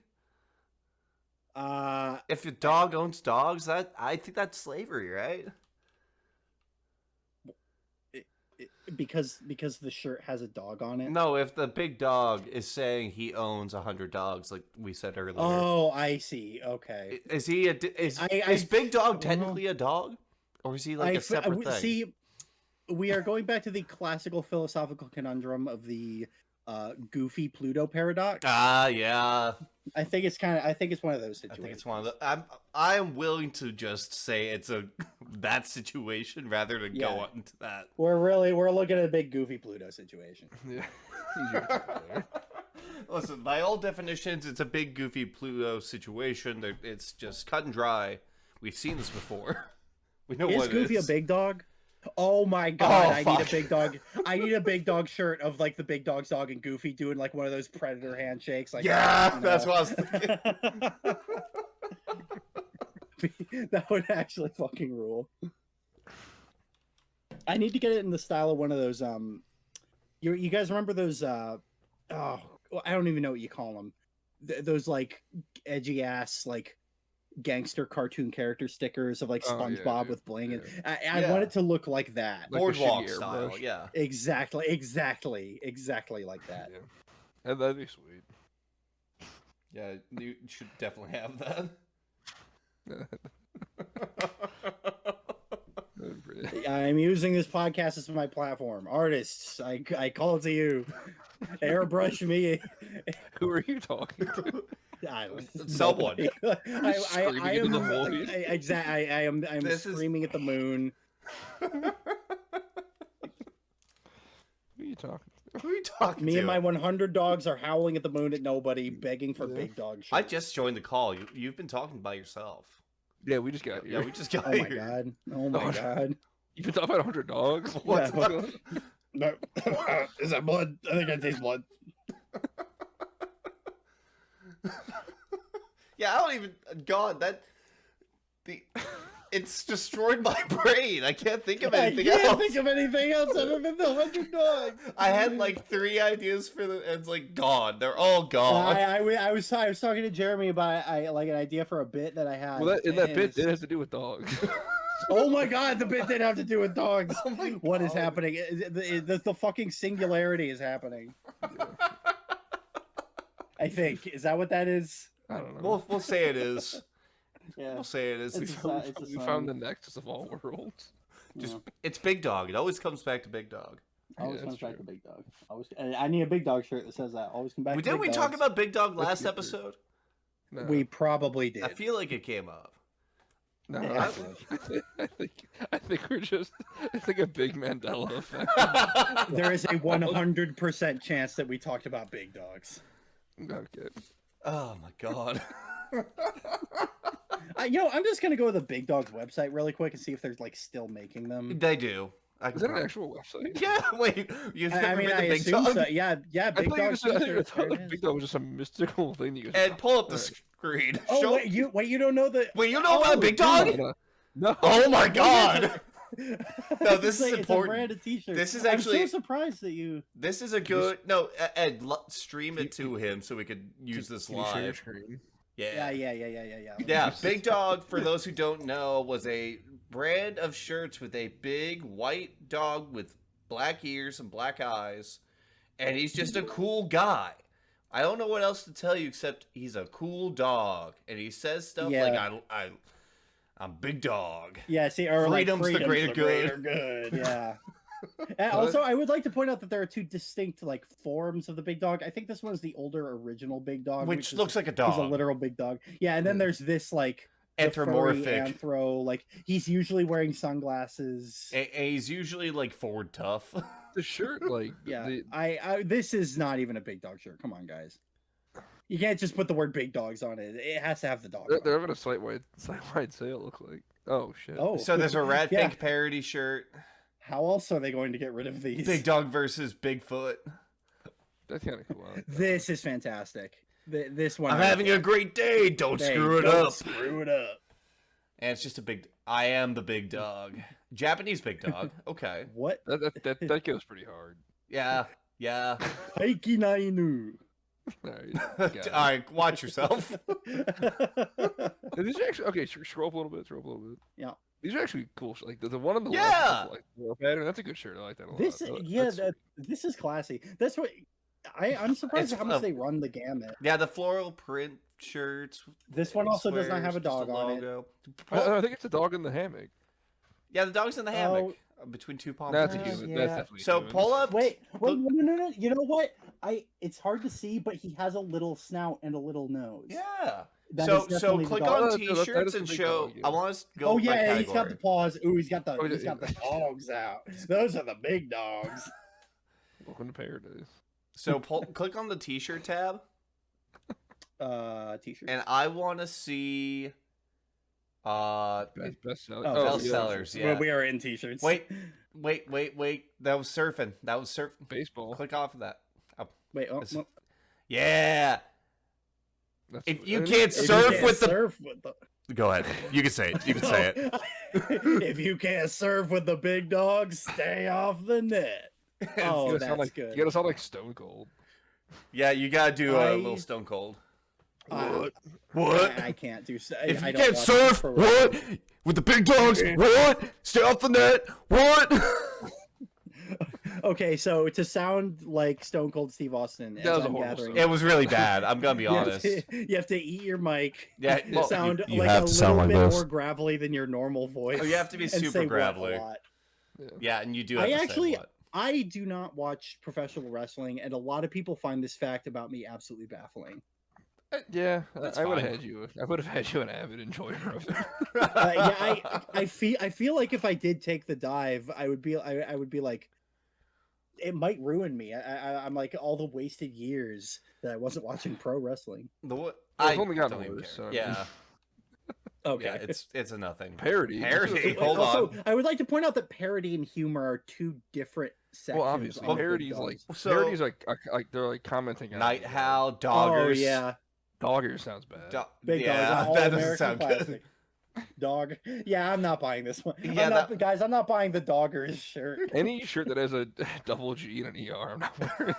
Speaker 4: If a dog owns dogs, I think that's slavery, right?
Speaker 2: Because the shirt has a dog on it.
Speaker 4: No, if the big dog is saying he owns 100 dogs, like we said earlier.
Speaker 2: Oh, I see. Okay.
Speaker 4: Is he is Big Dog technically a dog, or is he like a separate thing?
Speaker 2: See, we are going back to the classical philosophical conundrum of the goofy Pluto paradox.
Speaker 4: Ah, yeah.
Speaker 2: I think it's one of those situations.
Speaker 4: I think it's one of the. I'm willing to just say it's that situation rather than go into that.
Speaker 2: We're looking at a big goofy Pluto situation.
Speaker 3: Yeah.
Speaker 4: Listen, by all definitions, it's a big goofy Pluto situation. It's just cut and dry. We've seen this before. We know
Speaker 2: Is
Speaker 4: what
Speaker 2: Goofy
Speaker 4: it is.
Speaker 2: a big dog? Oh my god,
Speaker 4: Oh,
Speaker 2: I need a
Speaker 4: fuck.
Speaker 2: big dog. I need a big dog shirt of like the big dog's dog and Goofy doing like one of those predator handshakes. Like,
Speaker 4: Yeah,
Speaker 2: you know.
Speaker 4: that's what I was thinking.
Speaker 2: That would actually fucking rule. I need to get it in the style of one of those you guys remember those I don't even know what you call them. Those like edgy ass like gangster cartoon character stickers of like SpongeBob with bling, and I want it to look like that.
Speaker 3: Like
Speaker 4: Boardwalk
Speaker 3: shitty
Speaker 4: style,
Speaker 3: airbrush.
Speaker 4: yeah.
Speaker 2: Exactly like that.
Speaker 3: Yeah. And that'd be sweet.
Speaker 4: Yeah, you should definitely have that.
Speaker 2: I'm using this podcast as my platform. Artists, I call it to you. Airbrush me.
Speaker 3: Who are you talking to?
Speaker 4: Someone.
Speaker 3: Screaming into the void.
Speaker 2: I am
Speaker 4: This is-
Speaker 2: screaming at the moon.
Speaker 3: Who are you talking to?
Speaker 4: Who are you talking
Speaker 2: Me
Speaker 4: to?
Speaker 2: and my 100 dogs are howling at the moon at nobody, begging for big dog shit.
Speaker 4: I just joined the call. You've been talking by yourself.
Speaker 3: Yeah, we just got here.
Speaker 4: Yeah, we just got
Speaker 2: Oh my
Speaker 4: here.
Speaker 2: god. Oh my god.
Speaker 3: You've been talking about 100 dogs?
Speaker 2: What's
Speaker 3: What's
Speaker 2: up? No. Is that blood? I think I taste blood.
Speaker 4: Yeah, I don't even. God, that. The. It's destroyed my brain. I can't think of anything
Speaker 2: I
Speaker 4: else.
Speaker 2: can't think of anything else other than the 100 dogs.
Speaker 4: I had like 3 ideas for the. It's like gone. They're all gone.
Speaker 2: I was talking to Jeremy about like an idea for a bit that I had.
Speaker 3: Well, that bit
Speaker 2: it's-
Speaker 3: did have to do with dogs.
Speaker 2: Oh my god, the bit did have to do with dogs.
Speaker 4: Oh my
Speaker 2: What is
Speaker 4: God.
Speaker 2: happening? The fucking singularity is happening. I think. Is that what that is?
Speaker 3: I don't know.
Speaker 4: We'll say it is.
Speaker 2: Yeah.
Speaker 4: We'll say it is.
Speaker 2: It's a
Speaker 3: We
Speaker 2: sign.
Speaker 3: found the nexus of all worlds.
Speaker 4: Just
Speaker 2: Yeah.
Speaker 4: it's Big Dog. It always comes back to Big Dog.
Speaker 2: Always
Speaker 3: Yeah,
Speaker 2: comes
Speaker 3: that's
Speaker 2: back to Big Dog. Always. I need a Big Dog shirt that says that. Always come back. to
Speaker 4: Didn't
Speaker 2: Big
Speaker 4: we talk
Speaker 2: Dogs.
Speaker 4: about Big Dog
Speaker 3: Let's
Speaker 4: last
Speaker 3: get
Speaker 4: episode?
Speaker 3: No,
Speaker 2: We probably did.
Speaker 4: I feel like it came up.
Speaker 3: no,
Speaker 2: Yeah.
Speaker 3: I think we're just. It's like a big Mandela effect.
Speaker 2: There is a 100% chance that we talked about Big Dogs.
Speaker 3: Okay.
Speaker 4: Oh my God.
Speaker 2: I'm just gonna go to the Big Dogs website really quick and see if they're like still making them.
Speaker 4: They do. I
Speaker 3: Is that an actual website?
Speaker 4: Yeah. Wait. You've
Speaker 2: I
Speaker 4: never
Speaker 2: mean,
Speaker 4: been
Speaker 2: I
Speaker 4: to Big
Speaker 2: assume
Speaker 4: Dog?
Speaker 2: so. Yeah,
Speaker 3: I
Speaker 2: Big
Speaker 3: thought
Speaker 2: Dogs.
Speaker 3: I thought the Big Dog was just a mystical thing you could.
Speaker 4: Ed, pull up the
Speaker 3: Alright.
Speaker 4: screen.
Speaker 2: Oh
Speaker 4: Show...
Speaker 2: wait, you don't know the.
Speaker 4: Wait, you know about
Speaker 2: Oh,
Speaker 4: Big Dog?
Speaker 3: No.
Speaker 4: Oh my God. No, this is
Speaker 2: It's
Speaker 4: important.
Speaker 2: a brand of t-shirt.
Speaker 4: This is
Speaker 2: I'm
Speaker 4: actually-
Speaker 2: so surprised that you.
Speaker 4: This is a good. No, Ed, stream it to him so we could use this
Speaker 3: Can you share your
Speaker 4: live.
Speaker 3: screen?
Speaker 2: Yeah.
Speaker 4: Yeah.
Speaker 2: Let me
Speaker 4: Yeah,
Speaker 2: just-
Speaker 4: Big Dog, for those who don't know, was a brand of shirts with a big white dog with black ears and black eyes, and he's just a cool guy. I don't know what else to tell you except he's a cool dog, and he says stuff
Speaker 2: Yeah.
Speaker 4: like I'm Big Dog.
Speaker 2: Yeah, see, or
Speaker 4: Freedom's
Speaker 2: like
Speaker 4: the greater good.
Speaker 2: good. Yeah. And also, I would like to point out that there are two distinct like forms of the Big Dog. I think this one's the older original Big Dog,
Speaker 4: Which
Speaker 2: is-
Speaker 4: looks like a
Speaker 2: He's a
Speaker 4: dog.
Speaker 2: literal big dog. Yeah, and then there's this like the furry
Speaker 4: Anthropomorphic.
Speaker 2: anthro. Like he's usually wearing sunglasses.
Speaker 4: And he's usually like Ford tough.
Speaker 3: The shirt, like
Speaker 2: Yeah,
Speaker 3: the,
Speaker 2: this is not even a Big Dog shirt. Come on, guys. You can't just put the word Big Dogs on it. It has to have the dog.
Speaker 3: they're,
Speaker 2: on
Speaker 3: they're
Speaker 2: it.
Speaker 3: having a site-wide sale. Look like. Oh shit.
Speaker 2: Oh,
Speaker 4: So there's a Rat
Speaker 2: Yeah.
Speaker 4: Pink parody shirt.
Speaker 2: How else are they going to get rid of these?
Speaker 4: Big Dog versus Bigfoot.
Speaker 3: That's kind of cool. I like that.
Speaker 2: This is fantastic. This one.
Speaker 4: I'm having a great day. Don't
Speaker 2: Hey,
Speaker 4: screw it
Speaker 2: don't
Speaker 4: up.
Speaker 2: Screw it up.
Speaker 4: And it's just a big. I am the big dog. Japanese big dog. Okay.
Speaker 2: What?
Speaker 3: That goes pretty hard.
Speaker 4: Yeah. Yeah.
Speaker 2: Haiki Nainu.
Speaker 3: All right.
Speaker 4: All
Speaker 3: got it.
Speaker 4: right. Watch yourself.
Speaker 3: And these are actually okay. Scroll up a little bit. Scroll up a little bit.
Speaker 2: Yeah.
Speaker 3: These are actually cool. Like the one on the
Speaker 4: Yeah.
Speaker 3: left, is, like war pattern. That's a good shirt. I like that a lot.
Speaker 2: This, yeah,
Speaker 3: That's-
Speaker 2: this is classy. That's what I'm surprised
Speaker 4: It's
Speaker 2: at how much
Speaker 4: a-
Speaker 2: they run the gamut.
Speaker 4: Yeah. The floral print shirts.
Speaker 2: This one also does not have a
Speaker 4: squares, just
Speaker 2: dog on it.
Speaker 4: logo.
Speaker 3: I think it's a dog in the hammock.
Speaker 4: Yeah, the dog's in the hammock between two palm
Speaker 3: That's a
Speaker 4: trees.
Speaker 3: human.
Speaker 2: yeah.
Speaker 3: That's definitely.
Speaker 4: So
Speaker 3: human.
Speaker 4: pull up.
Speaker 2: Wait,
Speaker 4: look-
Speaker 2: no. You know what? It's hard to see, but he has a little snout and a little nose.
Speaker 4: Yeah.
Speaker 2: That
Speaker 4: So
Speaker 2: is definitely the
Speaker 4: click
Speaker 2: dog.
Speaker 4: on
Speaker 3: Oh, that is
Speaker 4: t-shirts
Speaker 3: a
Speaker 4: and
Speaker 3: big
Speaker 4: show.
Speaker 3: dog, yeah.
Speaker 4: I want us to go.
Speaker 2: Oh
Speaker 4: by
Speaker 2: yeah, he's got the
Speaker 4: category.
Speaker 2: paws. Ooh, he's got
Speaker 3: Oh,
Speaker 2: the dogs out. Those are the big dogs.
Speaker 3: Welcome to paradise.
Speaker 4: So click on the t-shirt tab,
Speaker 2: T-shirt.
Speaker 4: and I want to see.
Speaker 3: Best seller.
Speaker 2: Oh,
Speaker 4: best
Speaker 3: yeah.
Speaker 4: sellers.
Speaker 2: Well,
Speaker 4: Yeah.
Speaker 2: we are in T-shirts.
Speaker 4: Wait. That was surfing.
Speaker 3: Baseball.
Speaker 4: Click off of that.
Speaker 2: Wait. Oh,
Speaker 4: It's-
Speaker 2: well,
Speaker 4: Yeah.
Speaker 3: That's
Speaker 4: If
Speaker 3: what-
Speaker 4: you
Speaker 3: and-
Speaker 4: can't
Speaker 2: if you
Speaker 4: surf
Speaker 2: can't
Speaker 4: with the.
Speaker 2: surf with the.
Speaker 4: Go ahead. You can say it. You can say it.
Speaker 2: If you can't surf with the big dogs, stay off the net.
Speaker 3: you
Speaker 2: Oh,
Speaker 3: gotta
Speaker 2: that's
Speaker 3: sound like,
Speaker 2: good.
Speaker 3: You gotta sound like Stone Cold.
Speaker 4: Yeah, you gotta do a
Speaker 2: I-
Speaker 4: little Stone Cold.
Speaker 2: I can't do.
Speaker 4: If
Speaker 2: I
Speaker 4: you
Speaker 2: don't
Speaker 4: can't
Speaker 2: watch
Speaker 4: surf,
Speaker 2: pro
Speaker 4: what?
Speaker 2: wrestling.
Speaker 4: With the big dogs, what? Stay off the net, what?
Speaker 2: Okay, so to sound like Stone Cold Steve Austin, as
Speaker 3: That was a
Speaker 2: I'm
Speaker 3: horrible
Speaker 2: gathering,
Speaker 3: song.
Speaker 4: It was really bad. I'm gonna be
Speaker 2: you have
Speaker 4: honest.
Speaker 2: to- you have to eat your mic.
Speaker 4: Yeah, well,
Speaker 2: Sound
Speaker 4: you
Speaker 2: like
Speaker 4: have
Speaker 2: a
Speaker 4: to
Speaker 2: little
Speaker 4: sound like
Speaker 2: bit
Speaker 4: this.
Speaker 2: more gravelly than your normal voice.
Speaker 4: Oh, you have to be
Speaker 2: and
Speaker 4: super
Speaker 2: say what a
Speaker 4: gravelly.
Speaker 2: lot.
Speaker 4: Yeah, and you do. Have
Speaker 2: I
Speaker 4: to
Speaker 2: actually,
Speaker 4: say what.
Speaker 2: I do not watch professional wrestling, and a lot of people find this fact about me absolutely baffling.
Speaker 3: Yeah,
Speaker 4: That's
Speaker 3: I would
Speaker 4: fine.
Speaker 3: have had you. I would have had you an avid enjoyer of it.
Speaker 2: Yeah, I feel like if I did take the dive, I would be like, it might ruin me. I'm like all the wasted years that I wasn't watching pro wrestling.
Speaker 3: It's
Speaker 4: I
Speaker 3: only gotten
Speaker 4: don't even
Speaker 3: worse,
Speaker 4: care.
Speaker 3: so-
Speaker 4: Yeah,
Speaker 2: Okay.
Speaker 4: yeah, it's a nothing.
Speaker 3: Parody.
Speaker 4: Parody.
Speaker 2: Wait,
Speaker 4: Hold
Speaker 2: also,
Speaker 4: on.
Speaker 2: I would like to point out that parody and humor are two different sections.
Speaker 3: Well, obviously,
Speaker 2: of Big
Speaker 3: parodies
Speaker 2: Dogs.
Speaker 4: So-
Speaker 3: parodies like they're like commenting on
Speaker 4: Night
Speaker 3: it.
Speaker 4: Howl,
Speaker 2: Oh
Speaker 4: Doggers.
Speaker 2: yeah,
Speaker 3: Dogger sounds bad.
Speaker 2: Big
Speaker 4: yeah,
Speaker 2: Dogs, all
Speaker 4: that doesn't
Speaker 2: American
Speaker 4: sound
Speaker 2: classic.
Speaker 4: good.
Speaker 2: Dog. Yeah, I'm not buying this one.
Speaker 4: Yeah,
Speaker 2: Guys, I'm not buying the Doggers shirt.
Speaker 3: Any shirt that has a double G and an ER, I'm not wearing.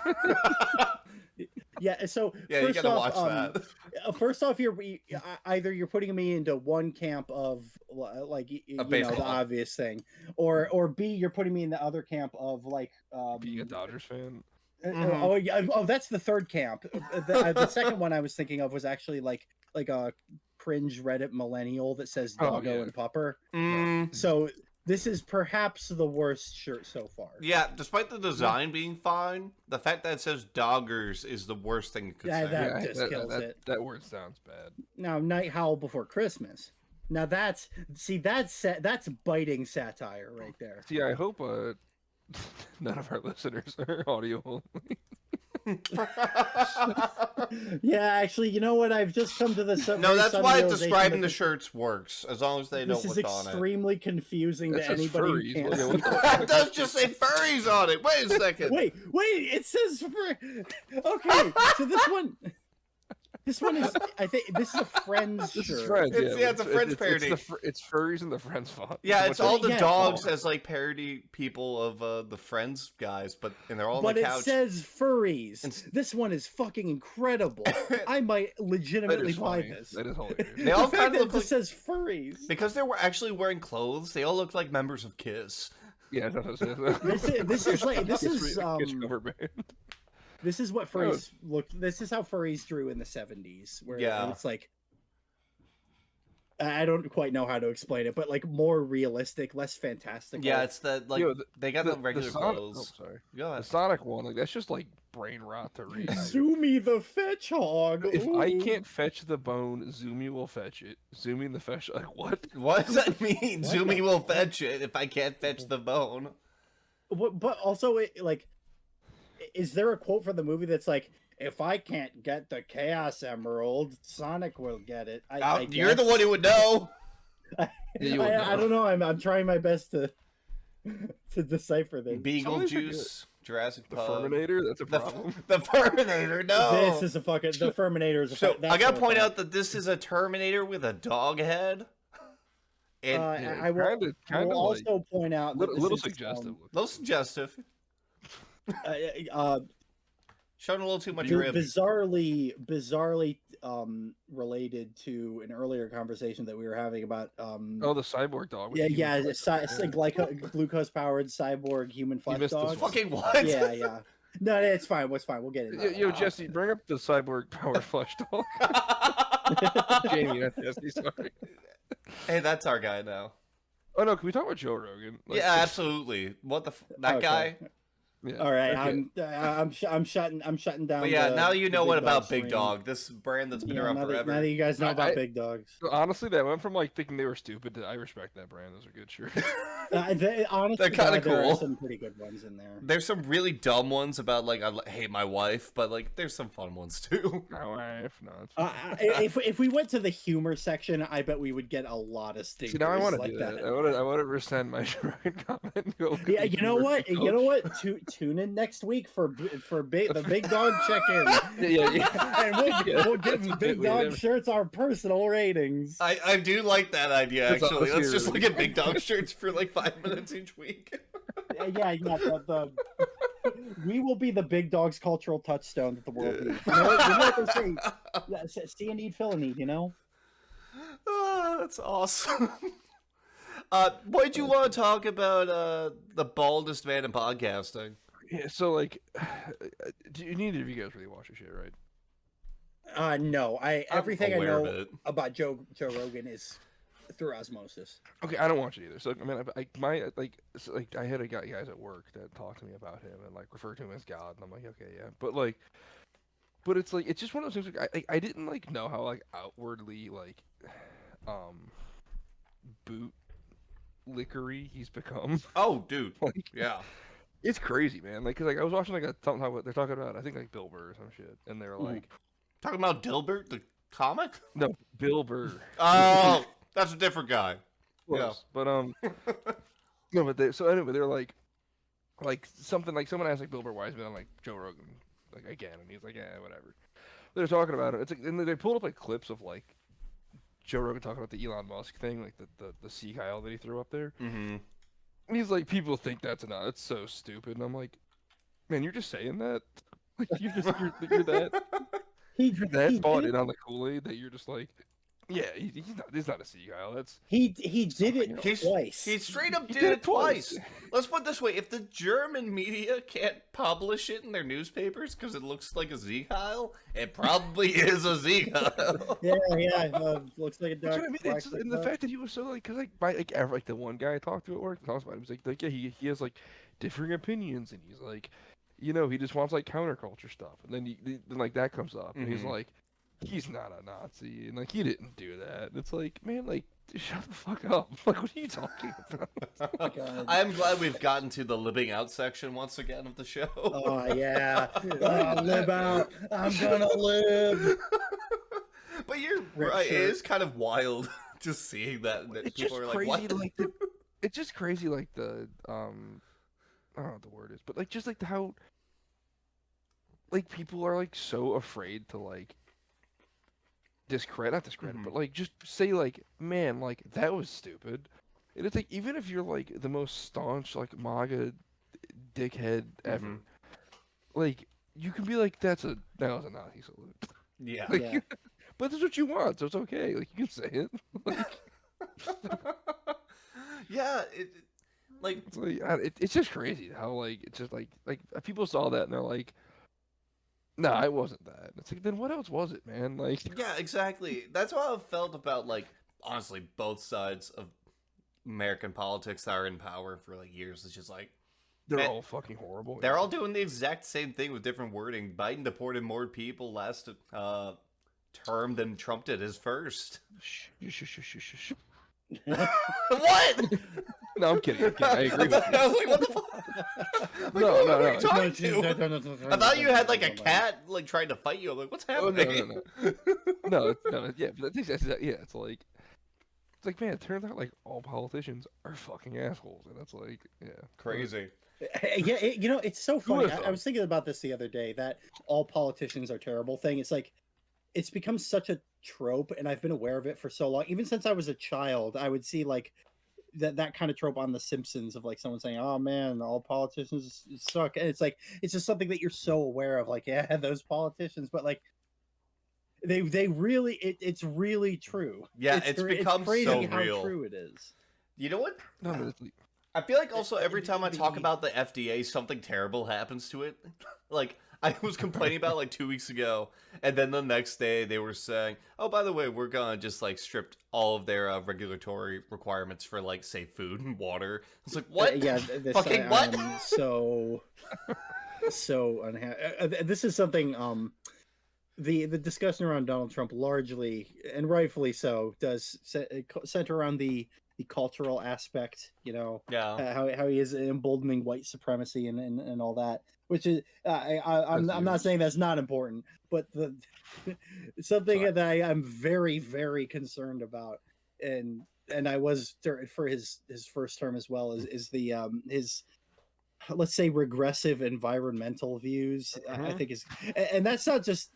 Speaker 2: Yeah, so
Speaker 4: yeah, you
Speaker 2: first
Speaker 4: gotta
Speaker 2: off,
Speaker 4: watch that.
Speaker 2: first off, either you're putting me into one camp of like you know,
Speaker 4: baseball.
Speaker 2: the obvious thing, or B, you're putting me in the other camp of like
Speaker 3: Being a Dodgers fan.
Speaker 2: Oh yeah, oh that's the third camp. The second one I was thinking of was actually like a cringe Reddit millennial that says Doggo and Pupper. So this is perhaps the worst shirt so far.
Speaker 4: Yeah, despite the design being fine, the fact that it says Doggers is the worst thing you could say.
Speaker 2: That just kills it.
Speaker 3: That word sounds bad.
Speaker 2: Now, Night Howl Before Christmas. Now that's biting satire right there.
Speaker 3: See, I hope none of our listeners are audio only.
Speaker 2: Yeah, actually, you know what? I've just come to the
Speaker 4: no. That's why describing the shirts works, as long as they know what's on it.
Speaker 2: This is extremely confusing to anybody who can't.
Speaker 4: It does just say furries on it. Wait a second.
Speaker 2: Wait! It says okay. So this one is. I think this is a Friends shirt.
Speaker 3: Is Friends,
Speaker 4: it's a Friends parody.
Speaker 3: It's furries in the Friends font.
Speaker 4: Yeah, it's all the dogs as like parody people of the Friends guys, and they're all on the couch.
Speaker 2: But it says furries. This one is fucking incredible. I might legitimately buy this.
Speaker 3: That is hilarious.
Speaker 4: They all kind of look like,
Speaker 2: says furries
Speaker 4: because they were actually wearing clothes. They all look like members of Kiss.
Speaker 3: Yeah, that's what it says.
Speaker 2: This is
Speaker 3: cover band.
Speaker 2: This is what furries looked. This is how furries drew in the 70s, where it's like, I don't quite know how to explain it, but like more realistic, less fantastical.
Speaker 4: Yeah, it's they got the regular clothes.
Speaker 3: Oh, sorry. The Sonic one, like that's just like brain rot to read.
Speaker 2: Zoomy the Fetchhog.
Speaker 3: If I can't fetch the bone, Zoomy will fetch it. Zoomy the fetch. Like what?
Speaker 4: What does that mean? Zoomy will fetch it if I can't fetch the bone.
Speaker 2: But also, is there a quote from the movie that's like, if I can't get the Chaos Emerald, Sonic will get it?
Speaker 4: You're the one who would know.
Speaker 2: I don't know. I'm trying my best to decipher this.
Speaker 4: Beetlejuice, Jurassic Park.
Speaker 3: The Furminator? That's a problem.
Speaker 4: The Furminator, no.
Speaker 2: This is the Furminator is a
Speaker 4: So I gotta point out that this is a Terminator with a dog head. And
Speaker 2: I will also point out that
Speaker 3: little suggestive.
Speaker 4: Little suggestive. Showing a little too much rib.
Speaker 2: Bizarrely related to an earlier conversation that we were having about
Speaker 3: the cyborg dog.
Speaker 2: It's like glucose powered cyborg human flesh dog.
Speaker 4: Fucking what?
Speaker 2: Yeah. No, it's fine. What's fine? We'll get it.
Speaker 3: Yo, Jesse, bring up the cyborg powered flesh dog. Jamie, not Jesse. Sorry.
Speaker 4: Hey, that's our guy now.
Speaker 3: Oh no, can we talk about Joe Rogan?
Speaker 4: Yeah, absolutely. What the that guy?
Speaker 2: Yeah. All right, I'm shutting down.
Speaker 4: But yeah, now you know what about Big Dog, this brand that's been around forever.
Speaker 2: Now that you guys know about Big Dogs.
Speaker 3: Honestly, that went from like thinking they were stupid to I respect that brand. Those are good shirts.
Speaker 2: Honestly,
Speaker 4: they're kind of cool.
Speaker 2: There are some pretty good ones in there.
Speaker 4: There's some really dumb ones about like I hate my wife, but like there's some fun ones too.
Speaker 3: My wife, no.
Speaker 2: If we went to the humor section, I bet we would get a lot of stinkers.
Speaker 3: See, now I want to
Speaker 2: like
Speaker 3: do that. I want to rescind my comment.
Speaker 2: Yeah, you know what? Tune in next week for the Big Dog check-in.
Speaker 3: Yeah.
Speaker 2: And we'll give Big Dog shirts our personal ratings.
Speaker 4: I do like that idea, actually. Let's just look at Big Dog shirts for like 5 minutes each week.
Speaker 2: Yeah. We will be the Big Dog's cultural touchstone that the world needs. You know what they say? Yeah, see a need, fill a need, you know?
Speaker 4: Oh, that's awesome. What did you want to talk about the baldest man in podcasting?
Speaker 3: Yeah, so like, do neither of you guys really watch the shit, right?
Speaker 2: No. Everything I know about Joe Rogan is through osmosis.
Speaker 3: Okay, I don't watch it either. So I mean, I had guys at work that talked to me about him and like refer to him as God, and I'm like, okay, yeah, but it's like it's just one of those things. Like, I didn't like know how like outwardly like boot lickery he's become.
Speaker 4: Oh, dude,
Speaker 3: like,
Speaker 4: yeah.
Speaker 3: It's crazy, man. Like, cause like I was watching like something they're talking about. I think like Bill Burr or some shit, and they're like
Speaker 4: talking about Dilbert, the comic.
Speaker 3: No, Bill Burr.
Speaker 4: Oh, that's a different guy.
Speaker 3: Close. Yeah, but no, but they're like something like someone asked like Bill Burr why he's been on like Joe Rogan like again, and he's like, yeah, whatever. They're talking about it. It's like, and they pulled up like clips of like Joe Rogan talking about the Elon Musk thing, like the sea Kyle that he threw up there.
Speaker 4: Mm-hmm.
Speaker 3: And he's like, people think that's so stupid. And I'm like, man, you're just saying that. Like you're that bought in on the Kool-Aid that you're just like, yeah, he's not a sea Kyle.
Speaker 2: He did it twice.
Speaker 4: He straight up did it twice. Let's put it this way: if the German media can't publish it in their newspapers because it looks like a Ziegheil, it probably is a Ziegheil.
Speaker 2: Yeah. Looks like a duck.
Speaker 3: I mean, and the fact that he was so like, cause like the one guy I talked to at work talks about him, he's like yeah, he has like differing opinions, and he's like, he just wants like counterculture stuff, and then then like that comes up, and he's like, he's not a Nazi, and like he didn't do that. And it's like, man, like shut the fuck up. Like, what are you talking about?
Speaker 4: I am glad we've gotten to the living out section once again of the show.
Speaker 2: Oh yeah, live out. I'm gonna live.
Speaker 4: But you're right. It is kind of wild just seeing that.
Speaker 3: It's
Speaker 4: people
Speaker 3: just
Speaker 4: are
Speaker 3: crazy.
Speaker 4: like, what?
Speaker 3: It's just crazy. Like the I don't know what the word is, but like just like how like people are like so afraid to like not discredit, but like just say like, man, like that was stupid. And it's like, even if you're like the most staunch like MAGA dickhead ever, like you can be like, that was a Nazi salute.
Speaker 4: Yeah.
Speaker 3: Like, but that's what you want, so it's okay. Like you can say it. Like,
Speaker 4: yeah,
Speaker 3: it's just crazy how like it's just like people saw that and they're like, nah, it wasn't that. It's like, then what else was it, man? Like,
Speaker 4: yeah, exactly. That's how I've felt about like honestly both sides of American politics that are in power for like years. It's just like
Speaker 3: they're all fucking horrible.
Speaker 4: They're all doing the exact same thing with different wording. Biden deported more people last term than Trump did his first. What?
Speaker 3: No, I'm kidding. I agree with you.
Speaker 4: I was like, what the fuck? Like,
Speaker 3: no.
Speaker 4: What are you talking to? I thought you had like a cat like trying to fight you. I'm like, what's happening?
Speaker 3: No, yeah, but it's like, man, it turns out like all politicians are fucking assholes, and that's like, yeah,
Speaker 4: crazy.
Speaker 2: Yeah, it's so funny. I was thinking about this the other day, that all politicians are terrible thing. It's like, it's become such a trope, and I've been aware of it for so long. Even since I was a child, I would see like that kind of trope on The Simpsons of like someone saying, "Oh man, all politicians suck," and it's like, it's just something that you're so aware of. Like, yeah, those politicians, but like they really, it's really true.
Speaker 4: Yeah, it's become
Speaker 2: crazy
Speaker 4: so
Speaker 2: how
Speaker 4: real.
Speaker 2: true it is.
Speaker 4: You know what?
Speaker 3: No,
Speaker 4: I feel like also every time I talk about the FDA, something terrible happens to it. Like, I was complaining about like 2 weeks ago, and then the next day they were saying, "Oh, by the way, we're gonna just like strip all of their regulatory requirements for like, say, food and water." I was like, "What? Fucking what?"
Speaker 2: So unhappy. This is something. The discussion around Donald Trump largely, and rightfully so, does center around the cultural aspect. How he is emboldening white supremacy and all that. Which is, I'm not saying that's not important, but something that I am very, very concerned about, and I was for his first term as well, is the his, let's say, regressive environmental views. I think is, and that's not just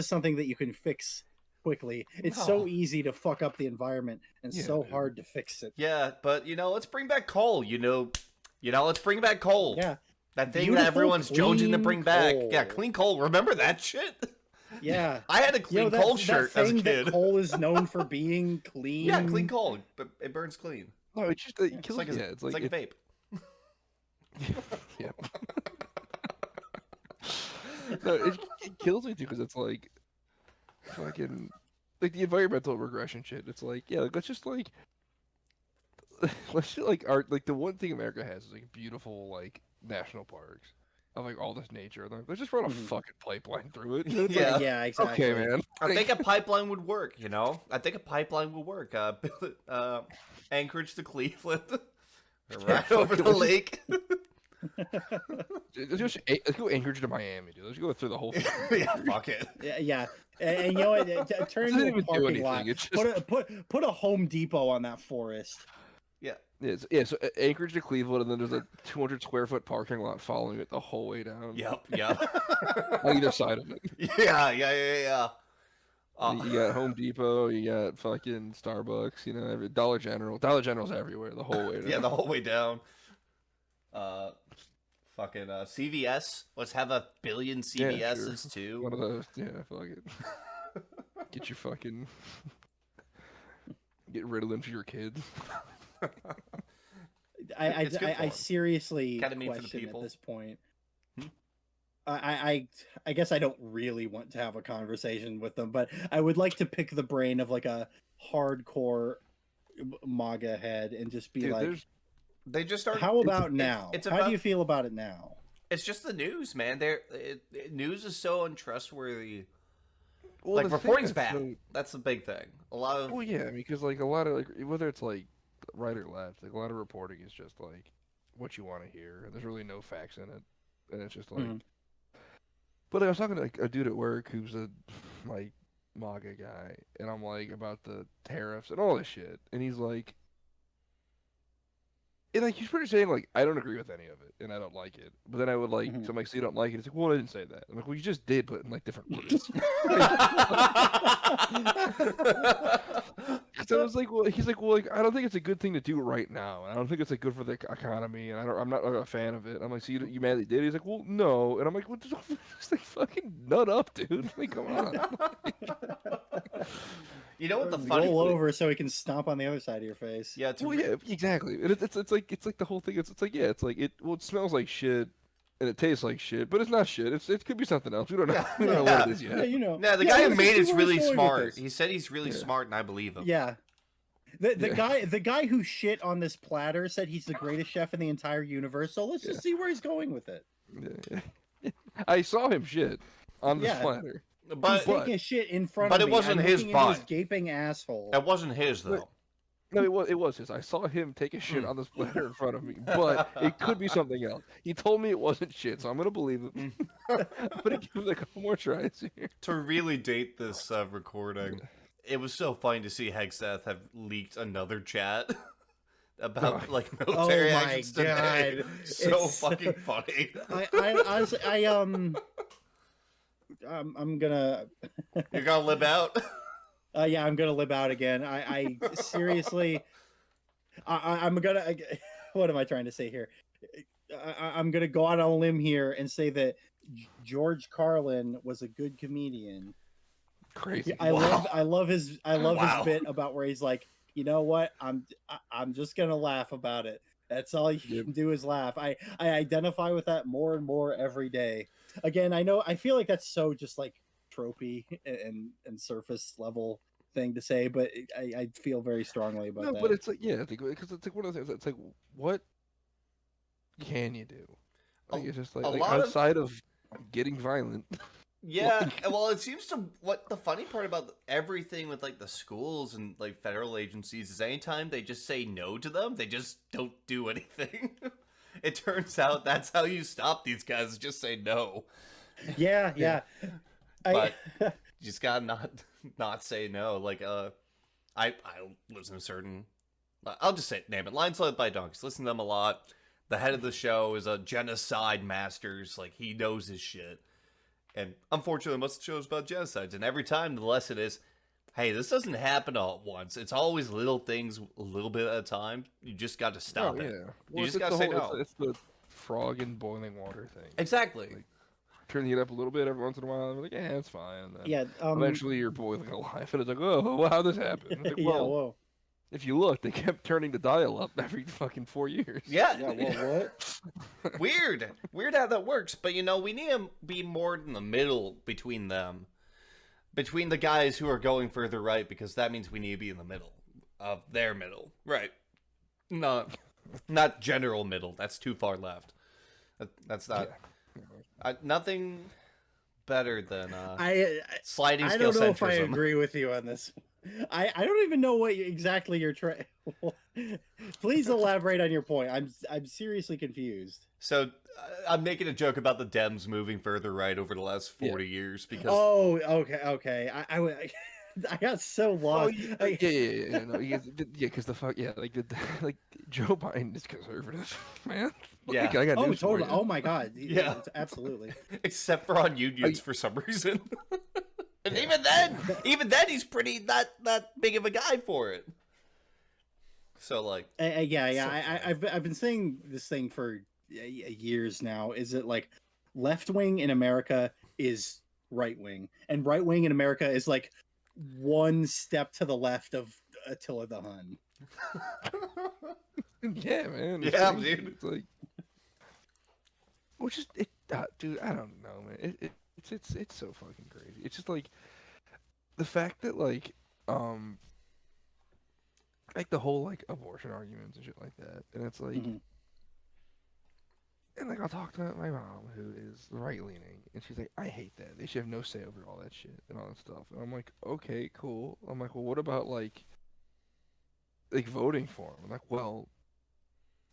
Speaker 2: something that you can fix quickly. It's so easy to fuck up the environment and so hard to fix it.
Speaker 4: Yeah, but let's bring back coal. Let's bring back coal.
Speaker 2: Yeah.
Speaker 4: That thing that everyone's jonesing to bring back. Yeah, clean coal. Remember that shit?
Speaker 2: Yeah.
Speaker 4: I had a clean coal shirt as a kid.
Speaker 2: That coal is known for being clean.
Speaker 4: Yeah, clean coal, but it burns clean.
Speaker 3: No, it's just
Speaker 4: it's like a vape.
Speaker 3: Yeah. No, it kills me too, because it's like fucking like the environmental regression shit. It's like, yeah, let's just like the one thing America has is like beautiful like national parks of like all this nature. Like, let's just run a fucking pipeline through it.
Speaker 2: Yeah, exactly.
Speaker 3: Okay, man.
Speaker 4: I think a pipeline would work. Anchorage to Cleveland, right over the lake.
Speaker 3: Let's go Anchorage to Miami, dude. Let's go through the whole thing.
Speaker 4: Yeah, fuck it.
Speaker 2: Yeah. And you know what? Turn into a parking lot.
Speaker 3: Just...
Speaker 2: Put a Home Depot on that forest.
Speaker 3: Yeah. So Anchorage to Cleveland, and then there's a 200 square foot parking lot following it the whole way down.
Speaker 4: Yep.
Speaker 3: On either side of it.
Speaker 4: Yeah.
Speaker 3: You got Home Depot, you got fucking Starbucks, you know, every Dollar General. Dollar General's everywhere the whole way down.
Speaker 4: Yeah, the whole way down. Fucking CVS. Let's have a billion CVS's too.
Speaker 3: One of those, yeah, fuck it. Get your fucking... Get rid of them for your kids.
Speaker 2: I seriously
Speaker 4: Ketamine for the
Speaker 2: question
Speaker 4: people.
Speaker 2: at this point. I guess I don't really want to have a conversation with them, but I would like to pick the brain of like a hardcore MAGA head and just be
Speaker 4: they just are.
Speaker 2: How about now?
Speaker 4: It's
Speaker 2: How
Speaker 4: about,
Speaker 2: do you feel about it now?
Speaker 4: It's just the news, man. News is so untrustworthy.
Speaker 3: Well,
Speaker 4: like reporting's
Speaker 3: that's
Speaker 4: bad. That's the big thing. A lot of
Speaker 3: Well, yeah, because like a lot of like whether it's like right or left, like a lot of reporting is just like what you want to hear, and there's really no facts in it, and it's just like. But I was talking to like a dude at work who's a like MAGA guy, and I'm like about the tariffs and all this shit, and he's like, and like he's pretty saying like I don't agree with any of it, and I don't like it. But then I would like, so I'm like, so you don't like it? He's like, well, I didn't say that. I'm like, well, you just did, but in like different words. So I was like, well, he's like, well, like I don't think it's a good thing to do right now, and I don't think it's like good for the economy, and I'm not like, a fan of it. I'm like, so you madly did? He's like, well, no, and I'm like, well, just like fucking nut up, dude. Like, come on.
Speaker 4: You know what the funny
Speaker 2: roll over so he can stomp on the other side of your face.
Speaker 4: Yeah,
Speaker 3: well, yeah, exactly. And it's like the whole thing. It's like yeah, it's like it smells like shit. And it tastes like shit, but it's not shit. It could be something else. We don't know. We don't know what it is yet.
Speaker 2: Yeah, you know.
Speaker 4: Now the guy who made it's really smart. He said he's really smart, and I believe him.
Speaker 2: Yeah. The guy who shit on this platter said he's the greatest chef in the entire universe. So let's just see where he's going with it.
Speaker 3: Yeah. I saw him shit on this platter.
Speaker 2: But he's taking a shit in front of me.
Speaker 4: But it wasn't his butt.
Speaker 2: His gaping asshole.
Speaker 4: It wasn't his though.
Speaker 3: No, it was his. I saw him take a shit on this platter in front of me, but it could be something else. He told me it wasn't shit, so I'm gonna believe him. But it gives a couple more tries here.
Speaker 4: To really date this recording, it was so funny to see Hexeth have leaked another chat about like military actions today. So fucking funny.
Speaker 2: I'm gonna.
Speaker 4: You're gonna live out.
Speaker 2: Yeah, I'm gonna live out again. I seriously, I'm gonna. What am I trying to say here? I'm gonna go out on a limb here and say that George Carlin was a good comedian.
Speaker 3: Crazy.
Speaker 2: I love his bit about where he's like, you know what? I'm just gonna laugh about it. That's all you can do is laugh. I identify with that more and more every day. Again, I feel like that's so just like tropey and surface level thing to say, but I feel very strongly about that.
Speaker 3: But it's like because it's like one of the things. It's like what can you do? Like it's just like outside of getting violent.
Speaker 4: Yeah, well, it seems to what the funny part about everything with like the schools and like federal agencies is anytime they just say no to them, they just don't do anything. It turns out that's how you stop these guys, just say no.
Speaker 2: Yeah.
Speaker 4: But you just gotta not say no. Like I listen to certain. I'll just say name it. Lines Led by Donkeys. Listen to them a lot. The head of the show is a genocide masters. Like he knows his shit. And unfortunately, most of the show is about genocides. And every time the lesson is, hey, this doesn't happen all at once. It's always little things, a little bit at a time. You just got to stop it.
Speaker 3: Well,
Speaker 4: you just got to say no.
Speaker 3: It's the frog in boiling water thing.
Speaker 4: Exactly.
Speaker 3: Like, turning it up a little bit every once in a while. And we're like, yeah, it's fine. And then
Speaker 2: yeah.
Speaker 3: Eventually, you're boiling alive, and it's like, oh, how'd this happen? Like, well,
Speaker 2: whoa.
Speaker 3: If you look, they kept turning the dial up every fucking 4 years.
Speaker 4: Yeah.
Speaker 2: What?
Speaker 4: Weird how that works. But we need to be more in the middle between them, between the guys who are going further right, because that means we need to be in the middle of their middle, right? Not general middle. That's too far left. That's not. Yeah. Nothing better than sliding scale centrism.
Speaker 2: I don't know if I agree with you on this. I don't even know what exactly you're trying. Please elaborate on your point. I'm seriously confused.
Speaker 4: So I'm making a joke about the Dems moving further right over the last 40 years because.
Speaker 2: Oh, okay. I got so lost.
Speaker 3: Because like Joe Biden is conservative, man.
Speaker 4: Yeah,
Speaker 3: I got news
Speaker 2: totally.
Speaker 3: for you.
Speaker 2: Oh my god.
Speaker 4: Yeah,
Speaker 2: absolutely.
Speaker 4: Except for on unions for some reason. And even then, he's pretty not big of a guy for it. So like,
Speaker 2: I've been saying this thing for years now. Is it like left wing in America is right wing, and right wing in America is like one step to the left of Attila the Hun.
Speaker 3: Yeah, man.
Speaker 4: Yeah, dude.
Speaker 3: It's like, which is it, dude. I don't know, man. It's so fucking crazy. It's just like the fact that like the whole like abortion arguments and shit like that, and it's like, and like I'll talk to my mom who is right leaning, and she's like, I hate that. They should have no say over all that shit and all that stuff. And I'm like, okay, cool. I'm like, well, what about like voting for him? I'm like, well,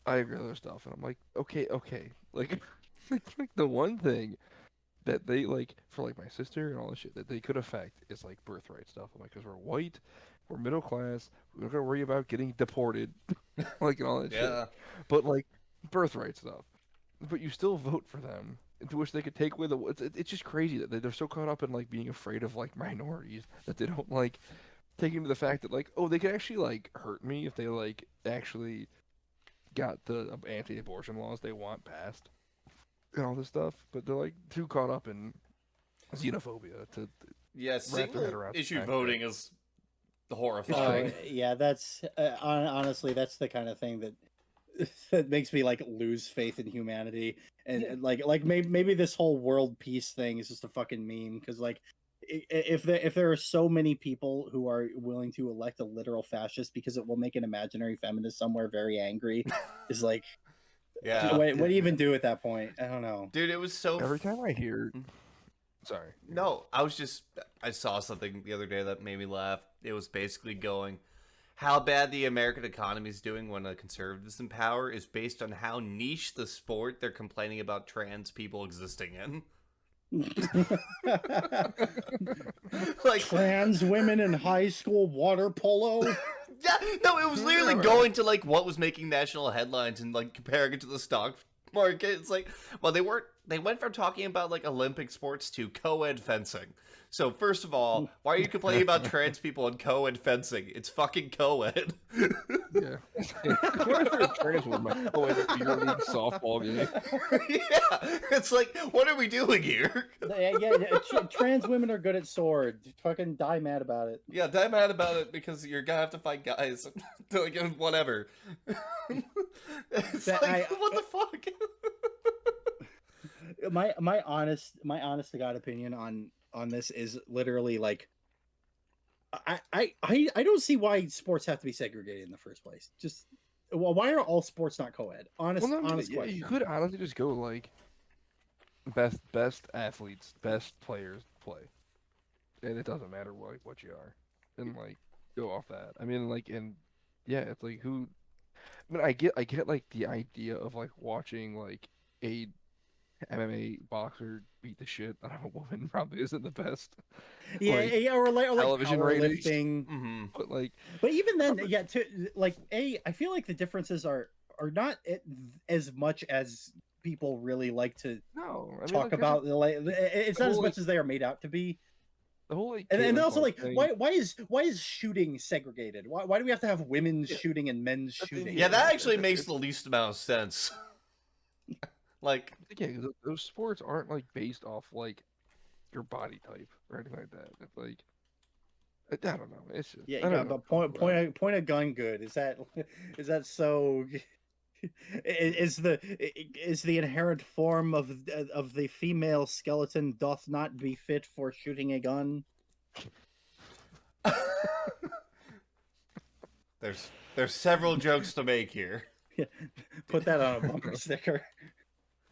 Speaker 3: I agree with other stuff, and I'm like, okay, like, like the one thing that they like for like my sister and all this shit that they could affect is like birthright stuff. I'm like, because we're white, we're middle class, we're not gonna worry about getting deported, like and all that shit. But like birthright stuff, but you still vote for them, into which they could take away the. It's just crazy that they're so caught up in like being afraid of like minorities that they don't like take into the fact that like, oh, they could actually like hurt me if they like actually got the anti-abortion laws they want passed and all this stuff, but they're like too caught up in xenophobia to
Speaker 4: single issue voting is horrifying.
Speaker 2: That's honestly that's the kind of thing that makes me like lose faith in humanity, and like maybe this whole world peace thing is just a fucking meme, because like if there are so many people who are willing to elect a literal fascist because it will make an imaginary feminist somewhere very angry, is like, what do you even do at that point? I don't know,
Speaker 4: dude. It was so
Speaker 3: every time I hear. Sorry.
Speaker 4: No, I saw something the other day that made me laugh. It was basically going, how bad the American economy is doing when a conservative's in power is based on how niche the sport they're complaining about trans people existing in.
Speaker 2: Like trans women in high school water polo.
Speaker 4: Yeah, no, it was literally going to like what was making national headlines and like comparing it to the stock market. It's like, well, they went from talking about like Olympic sports to co-ed fencing. So first of all, why are you complaining about trans people in co-ed fencing? It's fucking co-ed.
Speaker 3: Yeah. What if a trans woman co-ed beer league softball game?
Speaker 4: Yeah, it's like, what are we doing here?
Speaker 2: Trans women are good at sword. Fucking die mad about it.
Speaker 4: Yeah, die mad about it because you're gonna have to fight guys. Like, whatever. It's like, what the fuck?
Speaker 2: My honest to God opinion on this is literally like, I don't see why sports have to be segregated in the first place. Just, well, why are all sports not co-ed? Honest question.
Speaker 3: You could honestly just go like best athletes, best players play, and it doesn't matter what you are, and like go off that. I mean, like, and yeah, it's like who. I mean, I get like the idea of like watching like a MMA boxer beat the shit out of a woman probably isn't the best.
Speaker 2: Or like
Speaker 3: television ratings.
Speaker 2: Mm-hmm.
Speaker 3: But
Speaker 2: even then, I feel like the differences are not as much as people really like to talk about. It's not as much as they are made out to be.
Speaker 3: The whole like,
Speaker 2: and also like thing. why is shooting segregated? Why do we have to have women's shooting and men's shooting?
Speaker 4: Yeah, that actually makes the least amount of sense. Like,
Speaker 3: yeah, those sports aren't like based off like your body type or anything like that. It's like, I don't know. It's just,
Speaker 2: but point a gun good. Is that so? Is the inherent form of the female skeleton doth not be fit for shooting a gun?
Speaker 4: There's several jokes to make here.
Speaker 2: Yeah, put that on a bumper sticker.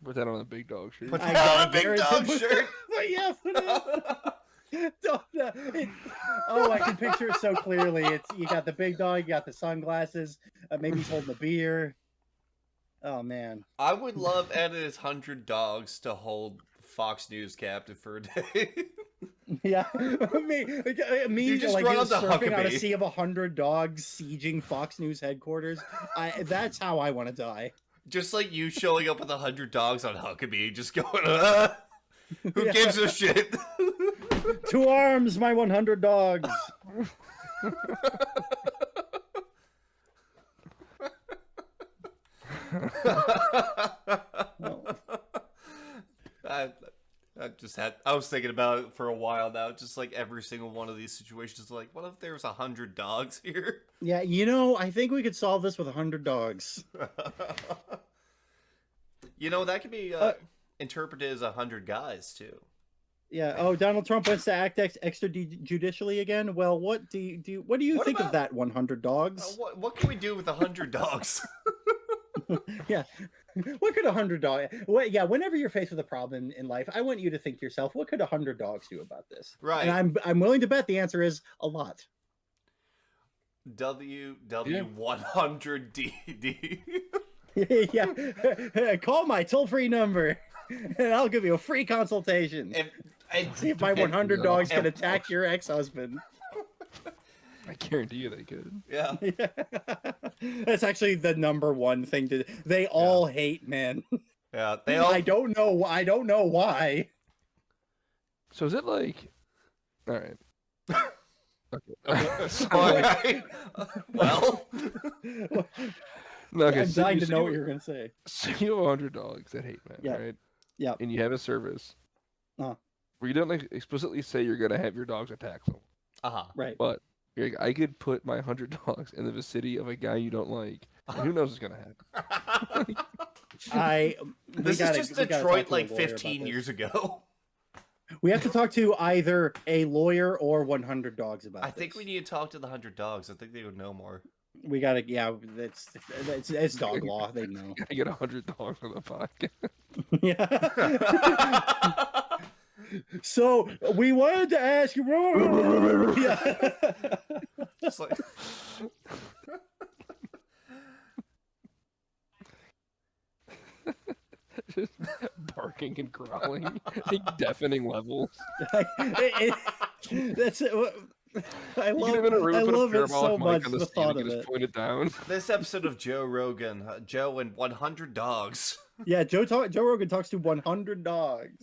Speaker 3: Put that on a big dog shirt.
Speaker 4: Put that on a big dog shirt.
Speaker 2: Yeah, put it. Oh, I can picture it so clearly. You got the big dog, you got the sunglasses. Maybe he's holding a beer. Oh man,
Speaker 4: I would love Anna's 100 dogs to hold Fox News captive for a day.
Speaker 2: Yeah, me
Speaker 4: just
Speaker 2: like
Speaker 4: run
Speaker 2: surfing on a sea of 100 dogs sieging Fox News headquarters. That's how I want to die.
Speaker 4: Just like you showing up with 100 dogs on Huckabee, just going, who gives a shit?
Speaker 2: To arms, my 100 dogs.
Speaker 4: I was thinking about it for a while now. Just like every single one of these situations, like, what if there was 100 dogs here?
Speaker 2: Yeah, I think we could solve this with 100 dogs.
Speaker 4: That could be interpreted as 100 guys too.
Speaker 2: Yeah. Oh, Donald Trump wants to act extrajudicially again. Well, what do you think of that? 100 dogs.
Speaker 4: What can we do with 100 dogs?
Speaker 2: Yeah. What could 100 dogs? Well, yeah. Whenever you're faced with a problem in life, I want you to think to yourself, what could 100 dogs do about this?
Speaker 4: Right.
Speaker 2: And I'm willing to bet the answer is a lot.
Speaker 4: WW100DD.
Speaker 2: Yeah. Call my toll-free number, and I'll give you a free consultation. See if my 100 dogs can attack your ex-husband.
Speaker 3: I guarantee you they could.
Speaker 4: Yeah.
Speaker 2: That's actually the number one thing to. They all hate men.
Speaker 4: Yeah, they all.
Speaker 2: I don't know why.
Speaker 3: So is it like? All right. Okay.
Speaker 4: All right. Well.
Speaker 3: Okay,
Speaker 2: I'm dying to know what you're gonna say.
Speaker 3: So you have 100 dogs that hate men, right?
Speaker 2: Yeah.
Speaker 3: And you have a service.
Speaker 2: Where
Speaker 3: you don't explicitly say you're gonna have your dogs attack someone.
Speaker 2: Right.
Speaker 3: But I could put my 100 dogs in the vicinity of a guy you don't like, and who knows what's gonna happen.
Speaker 4: This is just Detroit like 15 years ago.
Speaker 2: We have to talk to either a lawyer or 100 dogs about this.
Speaker 4: I think we need to talk to the 100 dogs. I think they would know more.
Speaker 2: We gotta, it's dog law. They know.
Speaker 3: I get 100 dogs on the podcast.
Speaker 2: Yeah. So we wanted to ask you. Yeah.
Speaker 4: Just like...
Speaker 3: Just barking and growling, like deafening levels.
Speaker 2: That's it. I love it so much. The thought of it.
Speaker 3: Point it down.
Speaker 4: This episode of Joe Rogan, Joe and 100 dogs.
Speaker 2: Yeah, Joe Rogan talks to 100 dogs.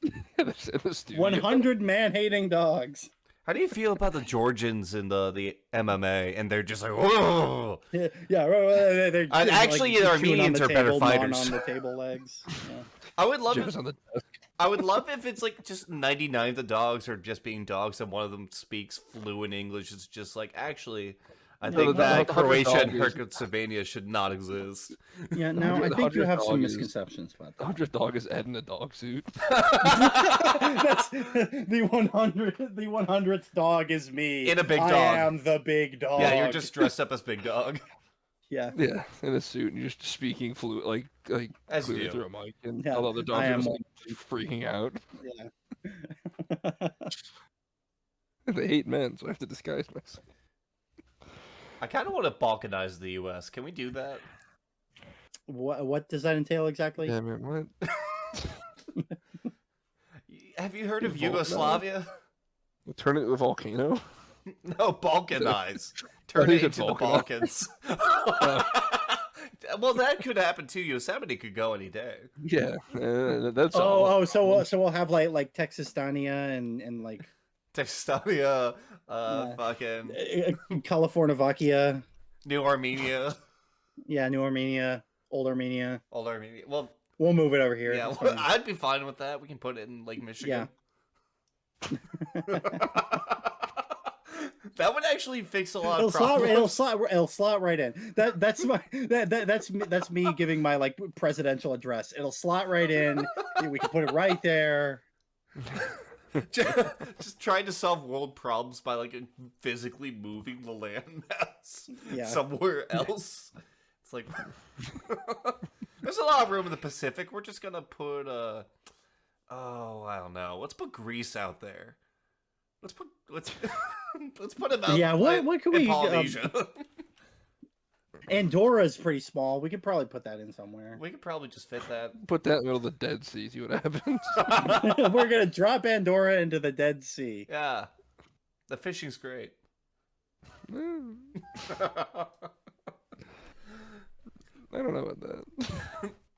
Speaker 2: 100 man-hating dogs.
Speaker 4: How do you feel about the Georgians in the MMA? And they're just like, whoa.
Speaker 2: Yeah. They're
Speaker 4: actually, like, the Armenians are better fighters.
Speaker 2: On the table legs. Yeah.
Speaker 4: I would love if it's like just 99 of the dogs are just being dogs and one of them speaks fluent English. It's just like, actually, I think that Croatia and Herzegovina should not exist.
Speaker 2: Yeah, no, I think you have some misconceptions about that.
Speaker 3: 100 dog is Ed in a dog suit.
Speaker 2: That's the 100th dog is me.
Speaker 4: In a big dog.
Speaker 2: I am the big dog.
Speaker 4: Yeah, you're just dressed up as big dog.
Speaker 2: Yeah.
Speaker 3: Yeah, in a suit, and you're just speaking fluent, like clearly through a mic, and all the other dogs are just like, freaking out.
Speaker 2: Yeah.
Speaker 3: They hate men, so I have to disguise myself.
Speaker 4: I kind of want to balkanize the U.S. Can we do that?
Speaker 2: What does that entail exactly?
Speaker 3: Yeah, man, what?
Speaker 4: Have you heard of Yugoslavia?
Speaker 3: Turn it into a volcano?
Speaker 4: No, balkanize. Turn it into the Balkans. Well, that could happen too. Yosemite could go any day.
Speaker 3: Yeah, that's
Speaker 2: so we'll have like Texastania and like
Speaker 4: Texastania, fucking
Speaker 2: California,
Speaker 4: New Armenia.
Speaker 2: Yeah, New Armenia, Old Armenia.
Speaker 4: Well,
Speaker 2: we'll move it over here.
Speaker 4: Yeah, I'd be fine with that. We can put it in Lake Michigan.
Speaker 2: Yeah.
Speaker 4: That would actually fix a lot of problems.
Speaker 2: It'll slot right in. That's me giving my like presidential address. It'll slot right in. We can put it right there.
Speaker 4: Just trying to solve world problems by like physically moving the landmass somewhere else. It's like there's a lot of room in the Pacific. We're just gonna put I don't know. Let's put Greece out there. Let's put him out.
Speaker 2: Yeah, what can we?
Speaker 4: Polynesia.
Speaker 2: Andorra's pretty small. We could probably put that in somewhere.
Speaker 4: We could probably just fit that.
Speaker 3: Put that in the middle of the Dead Sea. See what happens.
Speaker 2: We're gonna drop Andorra into the Dead Sea.
Speaker 4: Yeah, the fishing's great.
Speaker 3: I don't know about that.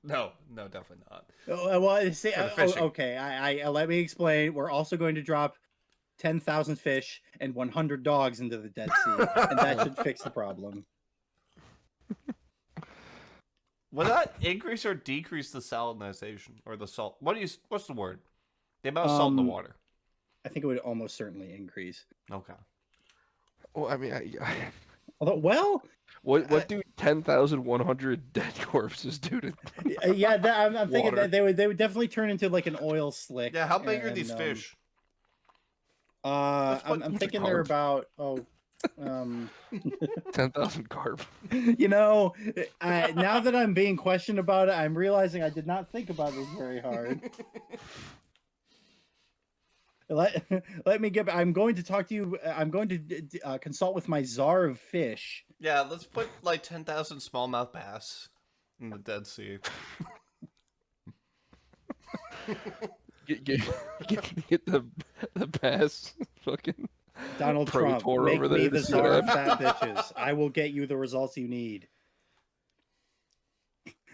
Speaker 4: No, definitely not.
Speaker 2: Well, see, okay. I let me explain. We're also going to drop 10,000 fish and 100 dogs into the Dead Sea, and that should fix the problem.
Speaker 4: Would that increase or decrease the salinization or the salt? What's the word? The amount of salt in the water.
Speaker 2: I think it would almost certainly increase.
Speaker 4: Okay.
Speaker 3: Well, I mean,
Speaker 2: Although, well,
Speaker 3: what do 10,100 dead corpses do to?
Speaker 2: yeah, I'm thinking
Speaker 3: Water.
Speaker 2: that they would definitely turn into like an oil slick.
Speaker 4: Yeah, how big are these fish?
Speaker 2: I'm thinking they're about
Speaker 3: 10,000 carp.
Speaker 2: You know, now that I'm being questioned about it, I'm realizing I did not think about this very hard. Let me get. I'm going to talk to you. I'm going to consult with my czar of fish.
Speaker 4: Yeah, let's put like 10,000 smallmouth bass in the Dead Sea.
Speaker 3: Get the bass fucking
Speaker 2: Donald
Speaker 3: pro
Speaker 2: Trump,
Speaker 3: tour
Speaker 2: make
Speaker 3: over
Speaker 2: me
Speaker 3: there
Speaker 2: the
Speaker 3: to
Speaker 2: czar of
Speaker 3: set
Speaker 2: fat bitches. I will get you the results you need.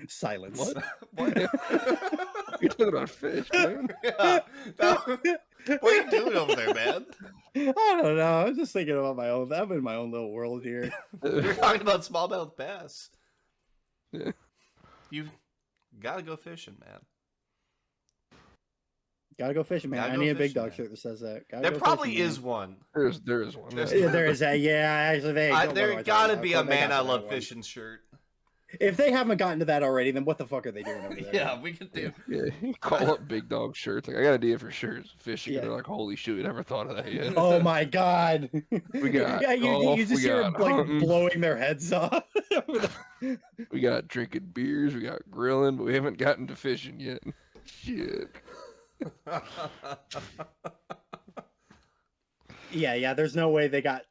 Speaker 2: Silence.
Speaker 4: What?
Speaker 3: You're talking about fish, man.
Speaker 4: Yeah. What are you doing over there, man?
Speaker 2: I don't know. I'm just thinking about my own. I'm in my own little world here.
Speaker 4: We're talking about smallmouth bass.
Speaker 3: Yeah.
Speaker 4: You've got to go fishing, man.
Speaker 2: Gotta go fishing, man.
Speaker 4: Gotta
Speaker 2: I
Speaker 4: go
Speaker 2: need a big
Speaker 4: fishing,
Speaker 2: dog
Speaker 4: man.
Speaker 2: shirt that says that. Gotta
Speaker 4: There
Speaker 2: go
Speaker 4: probably
Speaker 2: fishing,
Speaker 4: is one.
Speaker 3: There is one.
Speaker 4: There's-
Speaker 2: Yeah, there is a actually
Speaker 4: There gotta be a man I love fishing shirt.
Speaker 2: If they haven't gotten to that already, then what the fuck are they doing over there?
Speaker 4: Yeah, we can do.
Speaker 3: Yeah, you call up Big Dog Shirts. Like, I got an idea for shirts, fishing.
Speaker 2: Yeah.
Speaker 3: And they're like, holy shit, we never thought of that yet.
Speaker 2: Oh my god.
Speaker 3: We got
Speaker 2: yeah, you
Speaker 3: golf,
Speaker 2: just
Speaker 3: we
Speaker 2: hear
Speaker 3: got
Speaker 2: like
Speaker 3: hunting.
Speaker 2: blowing their heads off.
Speaker 3: We got drinking beers, we got grilling, but we haven't gotten to fishing yet. Shit.
Speaker 2: yeah. There's no way they got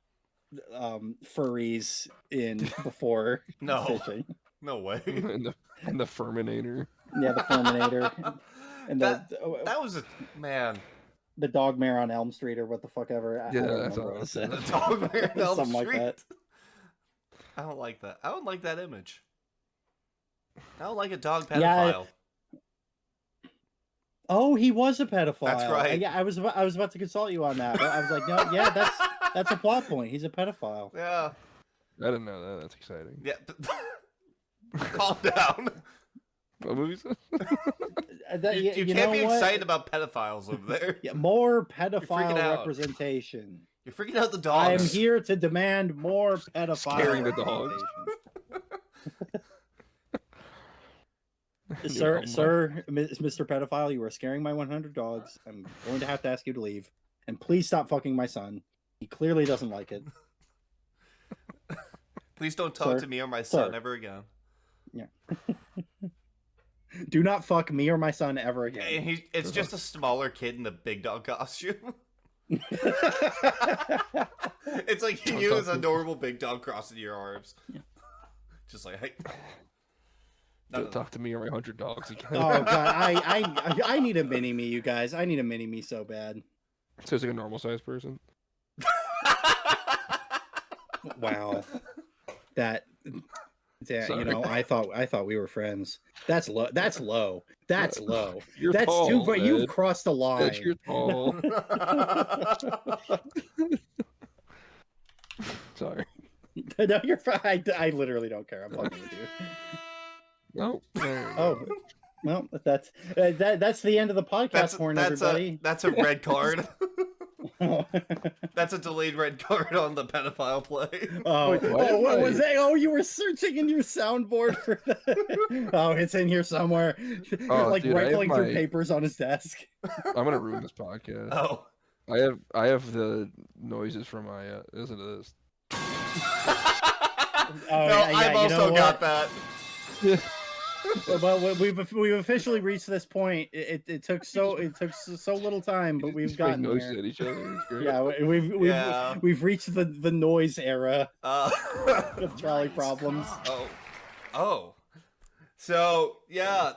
Speaker 2: furries in before
Speaker 4: No.
Speaker 2: fishing.
Speaker 4: No way.
Speaker 3: and the Furminator.
Speaker 2: Yeah, the Terminator. And
Speaker 4: That was a man.
Speaker 2: the dog mare on Elm Street or what the fuck ever. I
Speaker 3: Yeah,
Speaker 2: don't
Speaker 3: that's
Speaker 2: remember
Speaker 3: what I
Speaker 2: what it said.
Speaker 4: The dog man Elm
Speaker 2: Something like
Speaker 4: Street.
Speaker 2: that.
Speaker 4: I don't like that. I don't like that image. I don't like a dog
Speaker 2: Yeah,
Speaker 4: pedophile.
Speaker 2: Oh, he was a pedophile.
Speaker 4: That's right.
Speaker 2: Yeah, I was about to consult you on that, but I was like, no, yeah, that's a plot point. He's a pedophile.
Speaker 4: Yeah.
Speaker 3: I didn't know that. That's exciting.
Speaker 4: Yeah. Calm down.
Speaker 3: What movies?
Speaker 4: You can't be excited about pedophiles over there.
Speaker 2: Yeah, more
Speaker 4: freaking
Speaker 2: pedophile
Speaker 4: out.
Speaker 2: representation.
Speaker 4: You're freaking out the
Speaker 2: I am
Speaker 4: dogs.
Speaker 2: here to demand more pedophile.
Speaker 3: Scaring the dogs.
Speaker 2: representation. Sir, Mr. Pedophile, you are scaring my 100 dogs. I'm going to have to ask you to leave. And please stop fucking my son. He clearly doesn't like it.
Speaker 4: Please don't talk
Speaker 2: Sir?
Speaker 4: to me or my son
Speaker 2: Sir.
Speaker 4: ever again.
Speaker 2: Yeah. Do not fuck me or my son ever
Speaker 4: And
Speaker 2: again.
Speaker 4: it's just a smaller kid in the big dog costume. It's like you as a normal big dog crossing your arms.
Speaker 2: Yeah.
Speaker 4: Just like, hey.
Speaker 3: Don't talk to me or my 100 dogs again.
Speaker 2: Oh god, I need a mini me, you guys. I need a mini me so bad.
Speaker 3: So it's like a normal sized person.
Speaker 2: Wow. That
Speaker 3: Sorry.
Speaker 2: you know, I thought we were friends. That's low. That's low. That's low.
Speaker 3: You're
Speaker 2: That's
Speaker 3: tall,
Speaker 2: too far. You've
Speaker 3: Ed.
Speaker 2: crossed the line.
Speaker 3: That you're tall. Sorry.
Speaker 2: No, you're fine. I literally don't care. I'm fucking with you.
Speaker 3: No.
Speaker 2: Oh, well, that's the end of the podcast for everybody.
Speaker 4: That's a red card. That's a delayed red card on the pedophile play.
Speaker 2: Oh,
Speaker 3: Wait, what?
Speaker 2: what was that? Oh, you were searching in your soundboard for that. Oh, it's in here somewhere.
Speaker 3: Oh,
Speaker 2: like
Speaker 3: dude, I have
Speaker 2: rifling through
Speaker 3: my-
Speaker 2: papers on his desk.
Speaker 3: I'm gonna ruin this podcast.
Speaker 4: Oh.
Speaker 3: I have the noises from my listen to this.
Speaker 2: Oh,
Speaker 4: No,
Speaker 2: yeah,
Speaker 4: I've
Speaker 2: you know
Speaker 4: also got
Speaker 2: what?
Speaker 4: that.
Speaker 2: Well, we've officially reached this point. It took so little time, but we've
Speaker 3: Just make
Speaker 2: gotten
Speaker 3: noises
Speaker 2: there.
Speaker 3: at each other. It's great.
Speaker 2: Yeah,
Speaker 4: Yeah.
Speaker 2: we've reached the noise era of trolley
Speaker 4: Right.
Speaker 2: problems.
Speaker 4: Oh. So, yeah.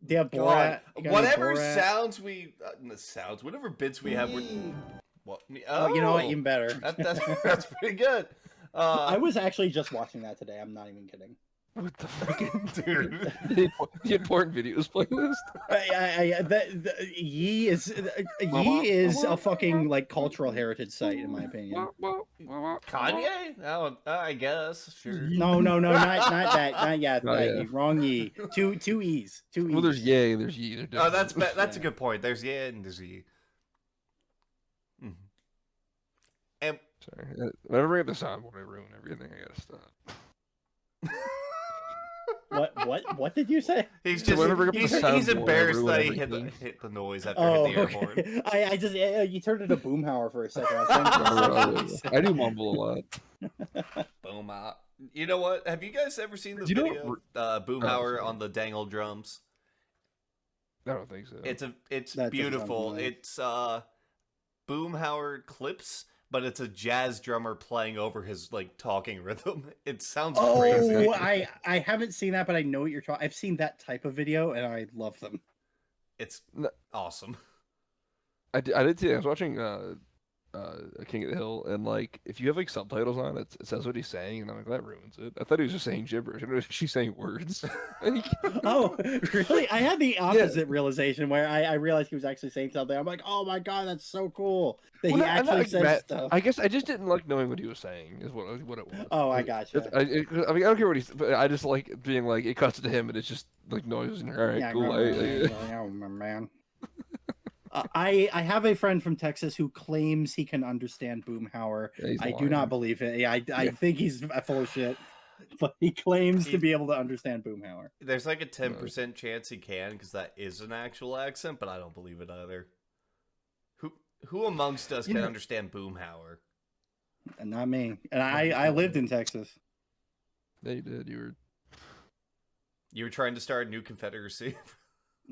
Speaker 2: Yeah,
Speaker 4: Go on.
Speaker 2: Borat. You got any
Speaker 4: Whatever
Speaker 2: Borat?
Speaker 4: sounds whatever bits we have. What?
Speaker 2: Oh, you know what? Even better.
Speaker 4: That's pretty good.
Speaker 2: I was actually just watching that today. I'm not even kidding.
Speaker 3: What the fucking
Speaker 4: Dude.
Speaker 3: the important videos playlist?
Speaker 2: Yee is a fucking like cultural heritage site in my opinion.
Speaker 4: Kanye? Oh, I guess. Sure.
Speaker 2: No, not that, not yet.
Speaker 3: Not yet.
Speaker 2: Wrong Yee. Two E's.
Speaker 3: Well, there's Yay, there's Yee. They're
Speaker 4: Oh,
Speaker 3: different.
Speaker 4: that's a good point. There's yeah and there's ye. Mhm. And
Speaker 3: Sorry. Whenever I bring up the soundboard, I ruin everything. I gotta stop.
Speaker 2: What did you say?
Speaker 4: he's
Speaker 3: So
Speaker 4: just
Speaker 3: whenever I bring up the
Speaker 4: he's
Speaker 3: soundboard, I
Speaker 4: embarrassed
Speaker 3: ruin
Speaker 4: that he
Speaker 3: everything.
Speaker 4: hit the noise after
Speaker 2: Oh,
Speaker 4: hitting the airport.
Speaker 2: okay. I just you turned into Boomhauer for a second.
Speaker 3: I do mumble a lot.
Speaker 4: Boom out. You know what? Have you guys ever seen the
Speaker 3: Do you know
Speaker 4: video Boomhauer on the dangle drums?
Speaker 3: I don't think so.
Speaker 4: It's
Speaker 2: That doesn't sound
Speaker 4: beautiful.
Speaker 2: familiar.
Speaker 4: It's Boomhauer clips, but it's a jazz drummer playing over his like talking rhythm. It sounds crazy.
Speaker 2: Oh, I haven't seen that, but I know what you're talking. I've seen that type of video, and I love them.
Speaker 4: It's
Speaker 3: No.
Speaker 4: awesome.
Speaker 3: I did see. I was watching King of the Hill, and like if you have like subtitles on, it says what he's saying, and I'm like that ruins it. I thought he was just saying gibberish. I know she's saying words.
Speaker 2: Oh, really? I had the opposite realization where I realized he was actually saying something. I'm like, oh my god, that's so cool that he actually says stuff.
Speaker 3: I guess I just didn't like knowing what he was saying. Is what it was.
Speaker 2: Oh, I gotcha.
Speaker 3: I mean, I don't care what he's. But I just like being like it cuts to him, and it's just like noises. And all right,
Speaker 2: Yeah,
Speaker 3: cool.
Speaker 2: man. I have a friend from Texas who claims he can understand Boomhauer.
Speaker 3: Yeah, he's
Speaker 2: I do
Speaker 3: lying.
Speaker 2: not believe it. Yeah, I think he's full of shit. But he claims to be able to understand Boomhauer.
Speaker 4: There's like a 10% chance he can because that is an actual accent, but I don't believe it either. Who amongst us can understand Boomhauer?
Speaker 2: And not me. And I lived in Texas.
Speaker 3: Yeah, you did. You
Speaker 4: were trying to start a new confederacy.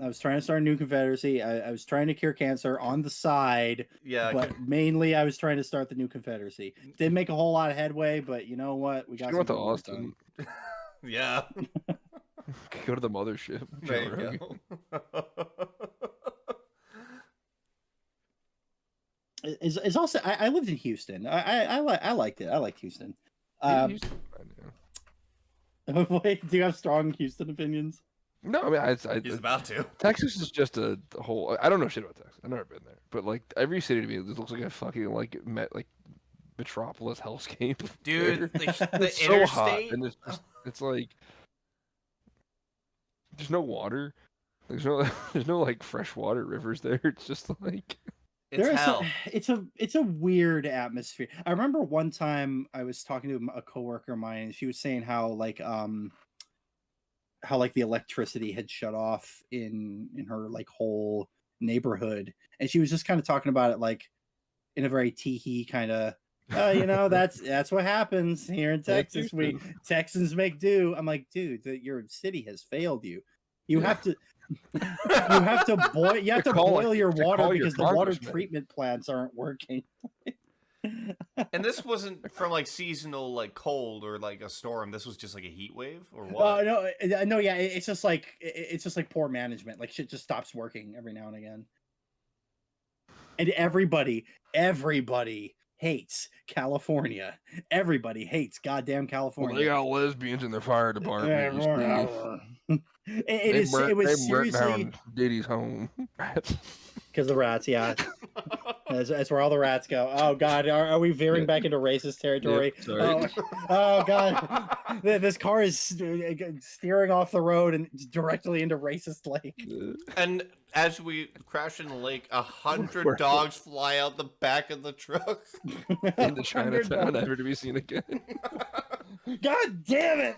Speaker 2: I was trying to start a new confederacy. I was trying to cure cancer on the side.
Speaker 4: Yeah,
Speaker 2: but mainly I was trying to start the new confederacy. Didn't make a whole lot of headway, but you know what? We got
Speaker 3: went to Austin.
Speaker 4: Yeah.
Speaker 3: Go to the mothership.
Speaker 4: There you go.
Speaker 2: It's also I lived in Houston. I liked it. I liked Houston. Wait, do you have strong Houston opinions?
Speaker 3: No, I mean,
Speaker 4: he's about to.
Speaker 3: Texas is just a whole. I don't know shit about Texas. I've never been there, but like every city to me, this looks like a fucking like metropolis hellscape.
Speaker 4: Dude, the
Speaker 3: it's so
Speaker 4: interstate...
Speaker 3: hot, and it's like there's no water. There's no like freshwater rivers there. It's just like
Speaker 2: it's a weird atmosphere. I remember one time I was talking to a coworker of mine, and she was saying how like the electricity had shut off in her like whole neighborhood, and she was just kind of talking about it like in a very tee-hee kind of that's what happens here in Texas. We Texans make do. I'm like, dude, your city has failed you. You have to boil your water because the water treatment plants aren't working.
Speaker 4: And this wasn't from like seasonal like cold or like a storm. This was just like a heat wave or what?
Speaker 2: No, yeah, it's just like poor management. Like shit just stops working every now and again. And everybody hates California. Everybody hates goddamn California.
Speaker 3: Well, they got lesbians in their fire department.
Speaker 2: It was seriously
Speaker 3: Diddy's home.
Speaker 2: Because the rats, yeah. That's where all the rats go. Oh God, are we veering back into racist territory?
Speaker 3: Yep,
Speaker 2: oh God, this car is steering off the road and directly into racist lake.
Speaker 4: And as we crash in the lake, 100 dogs fly out the back of the truck
Speaker 3: into Chinatown, never to be seen again.
Speaker 2: God damn it!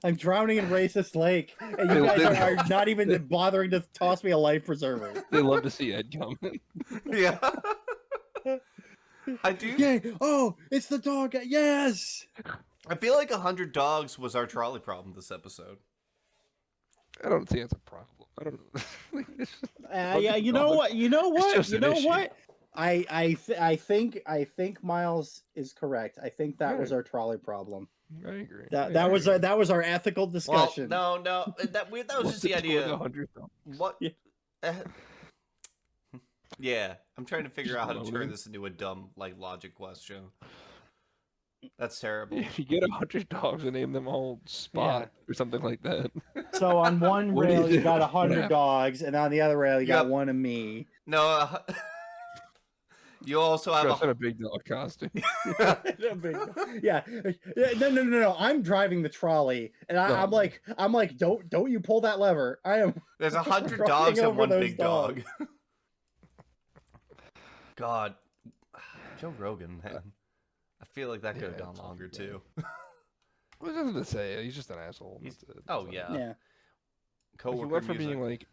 Speaker 2: I'm drowning in racist lake, and you guys are not even bothering to toss me a life preserver.
Speaker 3: They love to see Ed coming.
Speaker 4: Yeah. I do.
Speaker 2: Yay! Oh, it's the dog. Yes.
Speaker 4: I feel like 100 dogs was our trolley problem this episode.
Speaker 3: I don't think it's a problem. I don't know.
Speaker 2: Yeah, you know what? I think Miles is correct. I think that was our trolley problem.
Speaker 3: I agree.
Speaker 2: That was our ethical discussion.
Speaker 4: Well, no, that was just the idea. What?
Speaker 2: Yeah.
Speaker 4: Yeah, I'm trying to figure out how to turn this into a dumb like logic question. That's terrible.
Speaker 3: You get 100 dogs and name them all Spot or something like that.
Speaker 2: So on one
Speaker 3: What do you
Speaker 2: rail you
Speaker 3: do?
Speaker 2: got
Speaker 3: What
Speaker 2: 100
Speaker 3: happened?
Speaker 2: dogs, and on the other rail you got
Speaker 4: Yep.
Speaker 2: one of me.
Speaker 4: No, you also have
Speaker 3: Dressed in
Speaker 4: a
Speaker 3: a big dog costume.
Speaker 2: Yeah, no. I'm driving the trolley, and I'm like, don't you pull that lever? I am.
Speaker 4: There's 100
Speaker 2: running
Speaker 4: dogs and
Speaker 2: over
Speaker 4: one
Speaker 2: those
Speaker 4: big dog. God, Joe Rogan, man. I feel like that could have
Speaker 3: Yeah,
Speaker 4: gone longer
Speaker 3: tough,
Speaker 4: too.
Speaker 3: What's nothing to say? He's just an asshole.
Speaker 4: He's-
Speaker 3: That's it.
Speaker 4: oh
Speaker 3: That's
Speaker 4: yeah.
Speaker 2: Yeah.
Speaker 3: Like, he
Speaker 4: Coworker
Speaker 3: went from
Speaker 4: music.
Speaker 3: being like,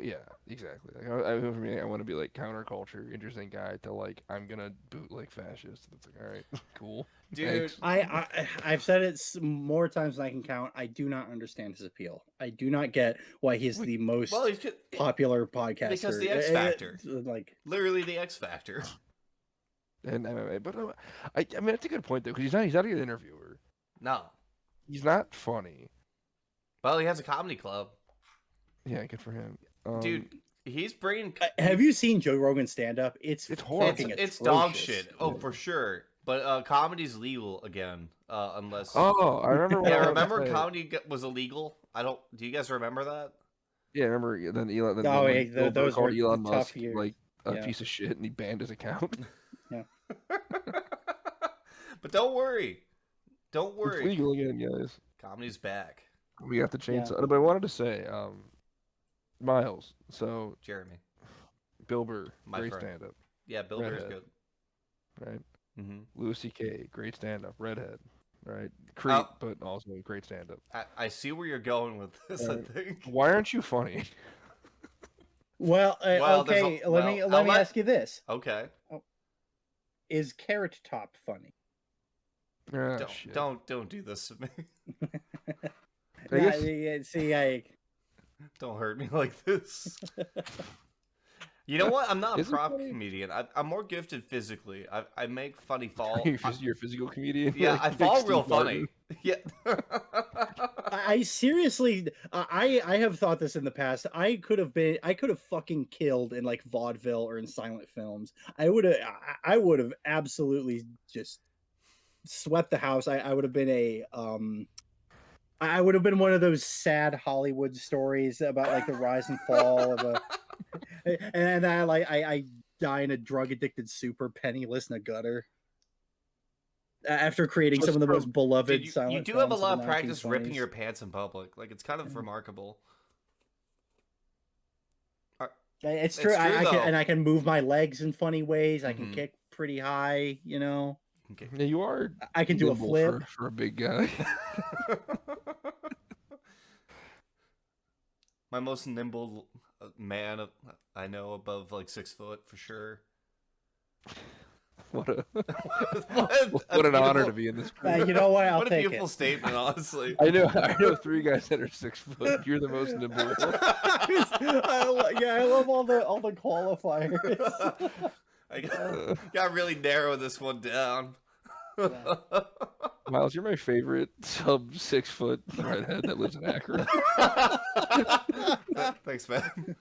Speaker 3: yeah, exactly. Like, I went from being, I want to be like counterculture, interesting guy, to like, I'm gonna boot like fascist. It's like, all right, cool.
Speaker 4: Dude,
Speaker 3: Thanks.
Speaker 2: I've said it more times than I can count. I do not understand his appeal. I do not get why he's the most
Speaker 4: well, he's just,
Speaker 2: popular podcaster.
Speaker 4: because the X Factor.
Speaker 2: Like,
Speaker 4: literally the X Factor.
Speaker 3: And MMA, but I mean, that's a good point though, because he's not a good interviewer.
Speaker 4: No.
Speaker 3: He's not funny.
Speaker 4: Well, he has a comedy club.
Speaker 3: Yeah, good for him.
Speaker 4: Dude, he's bringing...
Speaker 2: have you seen Joe Rogan stand up? It's
Speaker 3: horrible.
Speaker 2: fucking
Speaker 4: It's dog
Speaker 2: atrocious.
Speaker 4: shit. Oh, for sure. But comedy's legal again, unless...
Speaker 3: Oh, I remember.
Speaker 4: yeah,
Speaker 3: when
Speaker 4: remember comedy was illegal? Do you guys remember that?
Speaker 3: Yeah, remember then Elon. Then,
Speaker 2: Oh,
Speaker 3: when
Speaker 2: yeah,
Speaker 3: Bill Burr
Speaker 2: those
Speaker 3: called
Speaker 2: were
Speaker 3: Elon
Speaker 2: tough
Speaker 3: Musk
Speaker 2: years.
Speaker 3: like a
Speaker 2: Yeah.
Speaker 3: piece of shit, and he banned his account.
Speaker 4: But don't worry. Don't
Speaker 3: It's
Speaker 4: worry.
Speaker 3: legal again, guys.
Speaker 4: Comedy's back.
Speaker 3: We got the
Speaker 2: Yeah.
Speaker 3: chainsaw. But I wanted to say, Miles. So
Speaker 4: Jeremy.
Speaker 3: Bill Burr,
Speaker 4: My
Speaker 3: great
Speaker 4: friend.
Speaker 3: stand-up,
Speaker 4: Yeah, Bill Burr's
Speaker 3: Redhead.
Speaker 4: good.
Speaker 3: right?
Speaker 4: Mm-hmm.
Speaker 3: Louis C.K., great stand-up, Redhead, right? Creep, but also great stand-up.
Speaker 4: I see where you're going with this, I think.
Speaker 3: Why aren't you funny?
Speaker 2: Well,
Speaker 4: Well, there's
Speaker 2: okay.
Speaker 4: a-
Speaker 2: let
Speaker 4: well,
Speaker 2: me
Speaker 4: I'll let-
Speaker 2: ask you this:
Speaker 4: Okay.
Speaker 2: is Carrot Top funny?
Speaker 3: Ah, shit.
Speaker 4: Don't do this to me.
Speaker 3: I guess-
Speaker 4: Don't hurt me like this. You know what? I'm not a
Speaker 3: Is it
Speaker 4: prop
Speaker 3: funny?
Speaker 4: comedian. I'm more gifted physically. I make funny fall.
Speaker 3: You're a physical comedian.
Speaker 4: Yeah,
Speaker 3: like
Speaker 4: I
Speaker 3: Big
Speaker 4: fall
Speaker 3: Steve
Speaker 4: real
Speaker 3: Martin.
Speaker 4: funny. Yeah.
Speaker 2: I seriously, I have thought this in the past. I could have fucking killed in like vaudeville or in silent films. I would have absolutely just swept the house. I would have been I would have been one of those sad Hollywood stories about like the rise and fall of and I die in a drug addicted super penniless in a gutter. After creating
Speaker 3: Just
Speaker 2: some of the
Speaker 3: from-
Speaker 2: most beloved
Speaker 4: Dude,
Speaker 2: silent
Speaker 4: you do have a
Speaker 2: films
Speaker 4: lot
Speaker 2: of
Speaker 4: of
Speaker 2: the
Speaker 4: practice ripping
Speaker 2: 1920s.
Speaker 4: your pants in public. Like, it's kind of remarkable.
Speaker 2: It's
Speaker 4: It's
Speaker 2: true.
Speaker 4: true, though.
Speaker 2: I can move my legs in funny ways. I can
Speaker 4: Mhm.
Speaker 2: kick pretty high. You know,
Speaker 4: Okay.
Speaker 3: Yeah, you are.
Speaker 2: I can do a
Speaker 3: nimble
Speaker 2: flip.
Speaker 3: for a big guy.
Speaker 4: My most nimble man I know, above like 6 foot for sure.
Speaker 3: What a
Speaker 4: What
Speaker 3: what an
Speaker 4: beautiful-
Speaker 3: honor to be in this group.
Speaker 2: You know what? I'll
Speaker 4: What a
Speaker 2: take
Speaker 4: beautiful
Speaker 2: it.
Speaker 4: statement, honestly.
Speaker 3: I know 3 guys that are 6 foot. You're the most nimble.
Speaker 2: I love all the qualifiers.
Speaker 4: I got really narrow this one down.
Speaker 3: Miles, you're my favorite sub 6 foot redhead that lives in Akron.
Speaker 4: Thanks, man.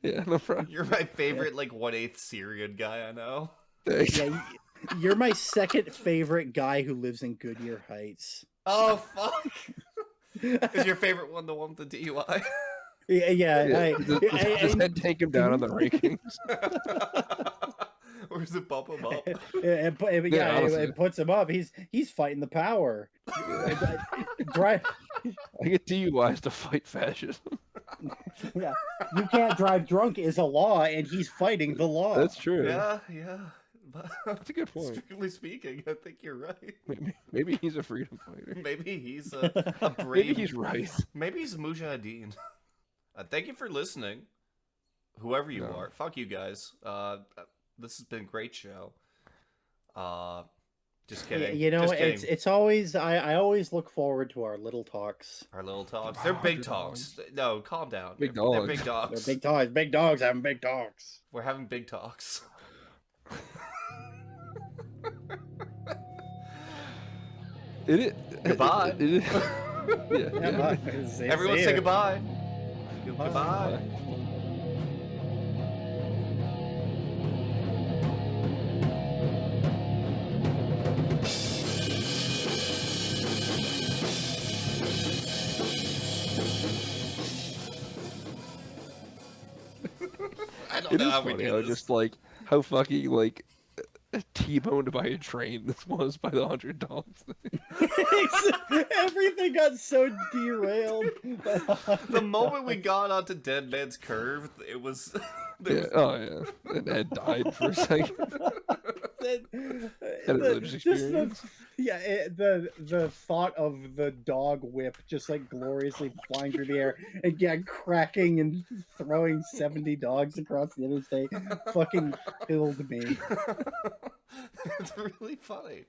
Speaker 3: Yeah, no problem.
Speaker 4: You're my favorite, like, 1/8 Syrian guy I know.
Speaker 3: Thanks.
Speaker 2: Yeah, you're my second favorite guy who lives in Goodyear Heights.
Speaker 4: Oh, fuck. Is your favorite one the one with the DUI?
Speaker 2: Yeah.
Speaker 3: Does that take him down on the rankings?
Speaker 4: Or does it bump him up?
Speaker 3: honestly.
Speaker 2: It puts him up. He's fighting the power. Drive.
Speaker 3: I get DUIs to fight fascism.
Speaker 2: Yeah, you can't drive drunk is a law, and he's fighting the law.
Speaker 3: That's true.
Speaker 4: Yeah. But
Speaker 3: That's a good point.
Speaker 4: strictly speaking, I think you're right.
Speaker 3: Maybe he's a freedom fighter.
Speaker 4: Maybe he's a brave.
Speaker 3: Maybe he's right.
Speaker 4: Maybe he's a mujahideen. Thank you for listening, whoever you
Speaker 3: No.
Speaker 4: are. Fuck you guys. This has been a great show. Just kidding.
Speaker 2: You know,
Speaker 4: Just kidding.
Speaker 2: it's always I always look forward to our little talks.
Speaker 4: Our little talks. They're big
Speaker 3: Big
Speaker 4: talks. No, calm down.
Speaker 3: Big
Speaker 4: They're
Speaker 3: dogs.
Speaker 4: big
Speaker 2: They're
Speaker 4: dogs.
Speaker 2: big talks. Big dogs having big talks.
Speaker 4: We're having big talks.
Speaker 3: It is.
Speaker 4: Goodbye.
Speaker 3: It is. Yeah.
Speaker 4: Everyone
Speaker 2: See
Speaker 4: say
Speaker 2: ya.
Speaker 4: goodbye.
Speaker 2: Goodbye.
Speaker 4: Goodbye.
Speaker 3: It is
Speaker 4: Nah, we
Speaker 3: funny
Speaker 4: do
Speaker 3: how
Speaker 4: this.
Speaker 3: just like how fucking like T-boned by a train this was by the 100 dogs.
Speaker 2: Everything got so derailed.
Speaker 4: The moment we got onto Dead Man's Curve, it was.
Speaker 3: Yeah. Oh yeah. And Ed died for a second. Had a religious experience.
Speaker 2: The thought of the dog whip just like gloriously flying through the air and cracking and throwing 70 dogs across the interstate fucking killed me.
Speaker 4: It's really funny.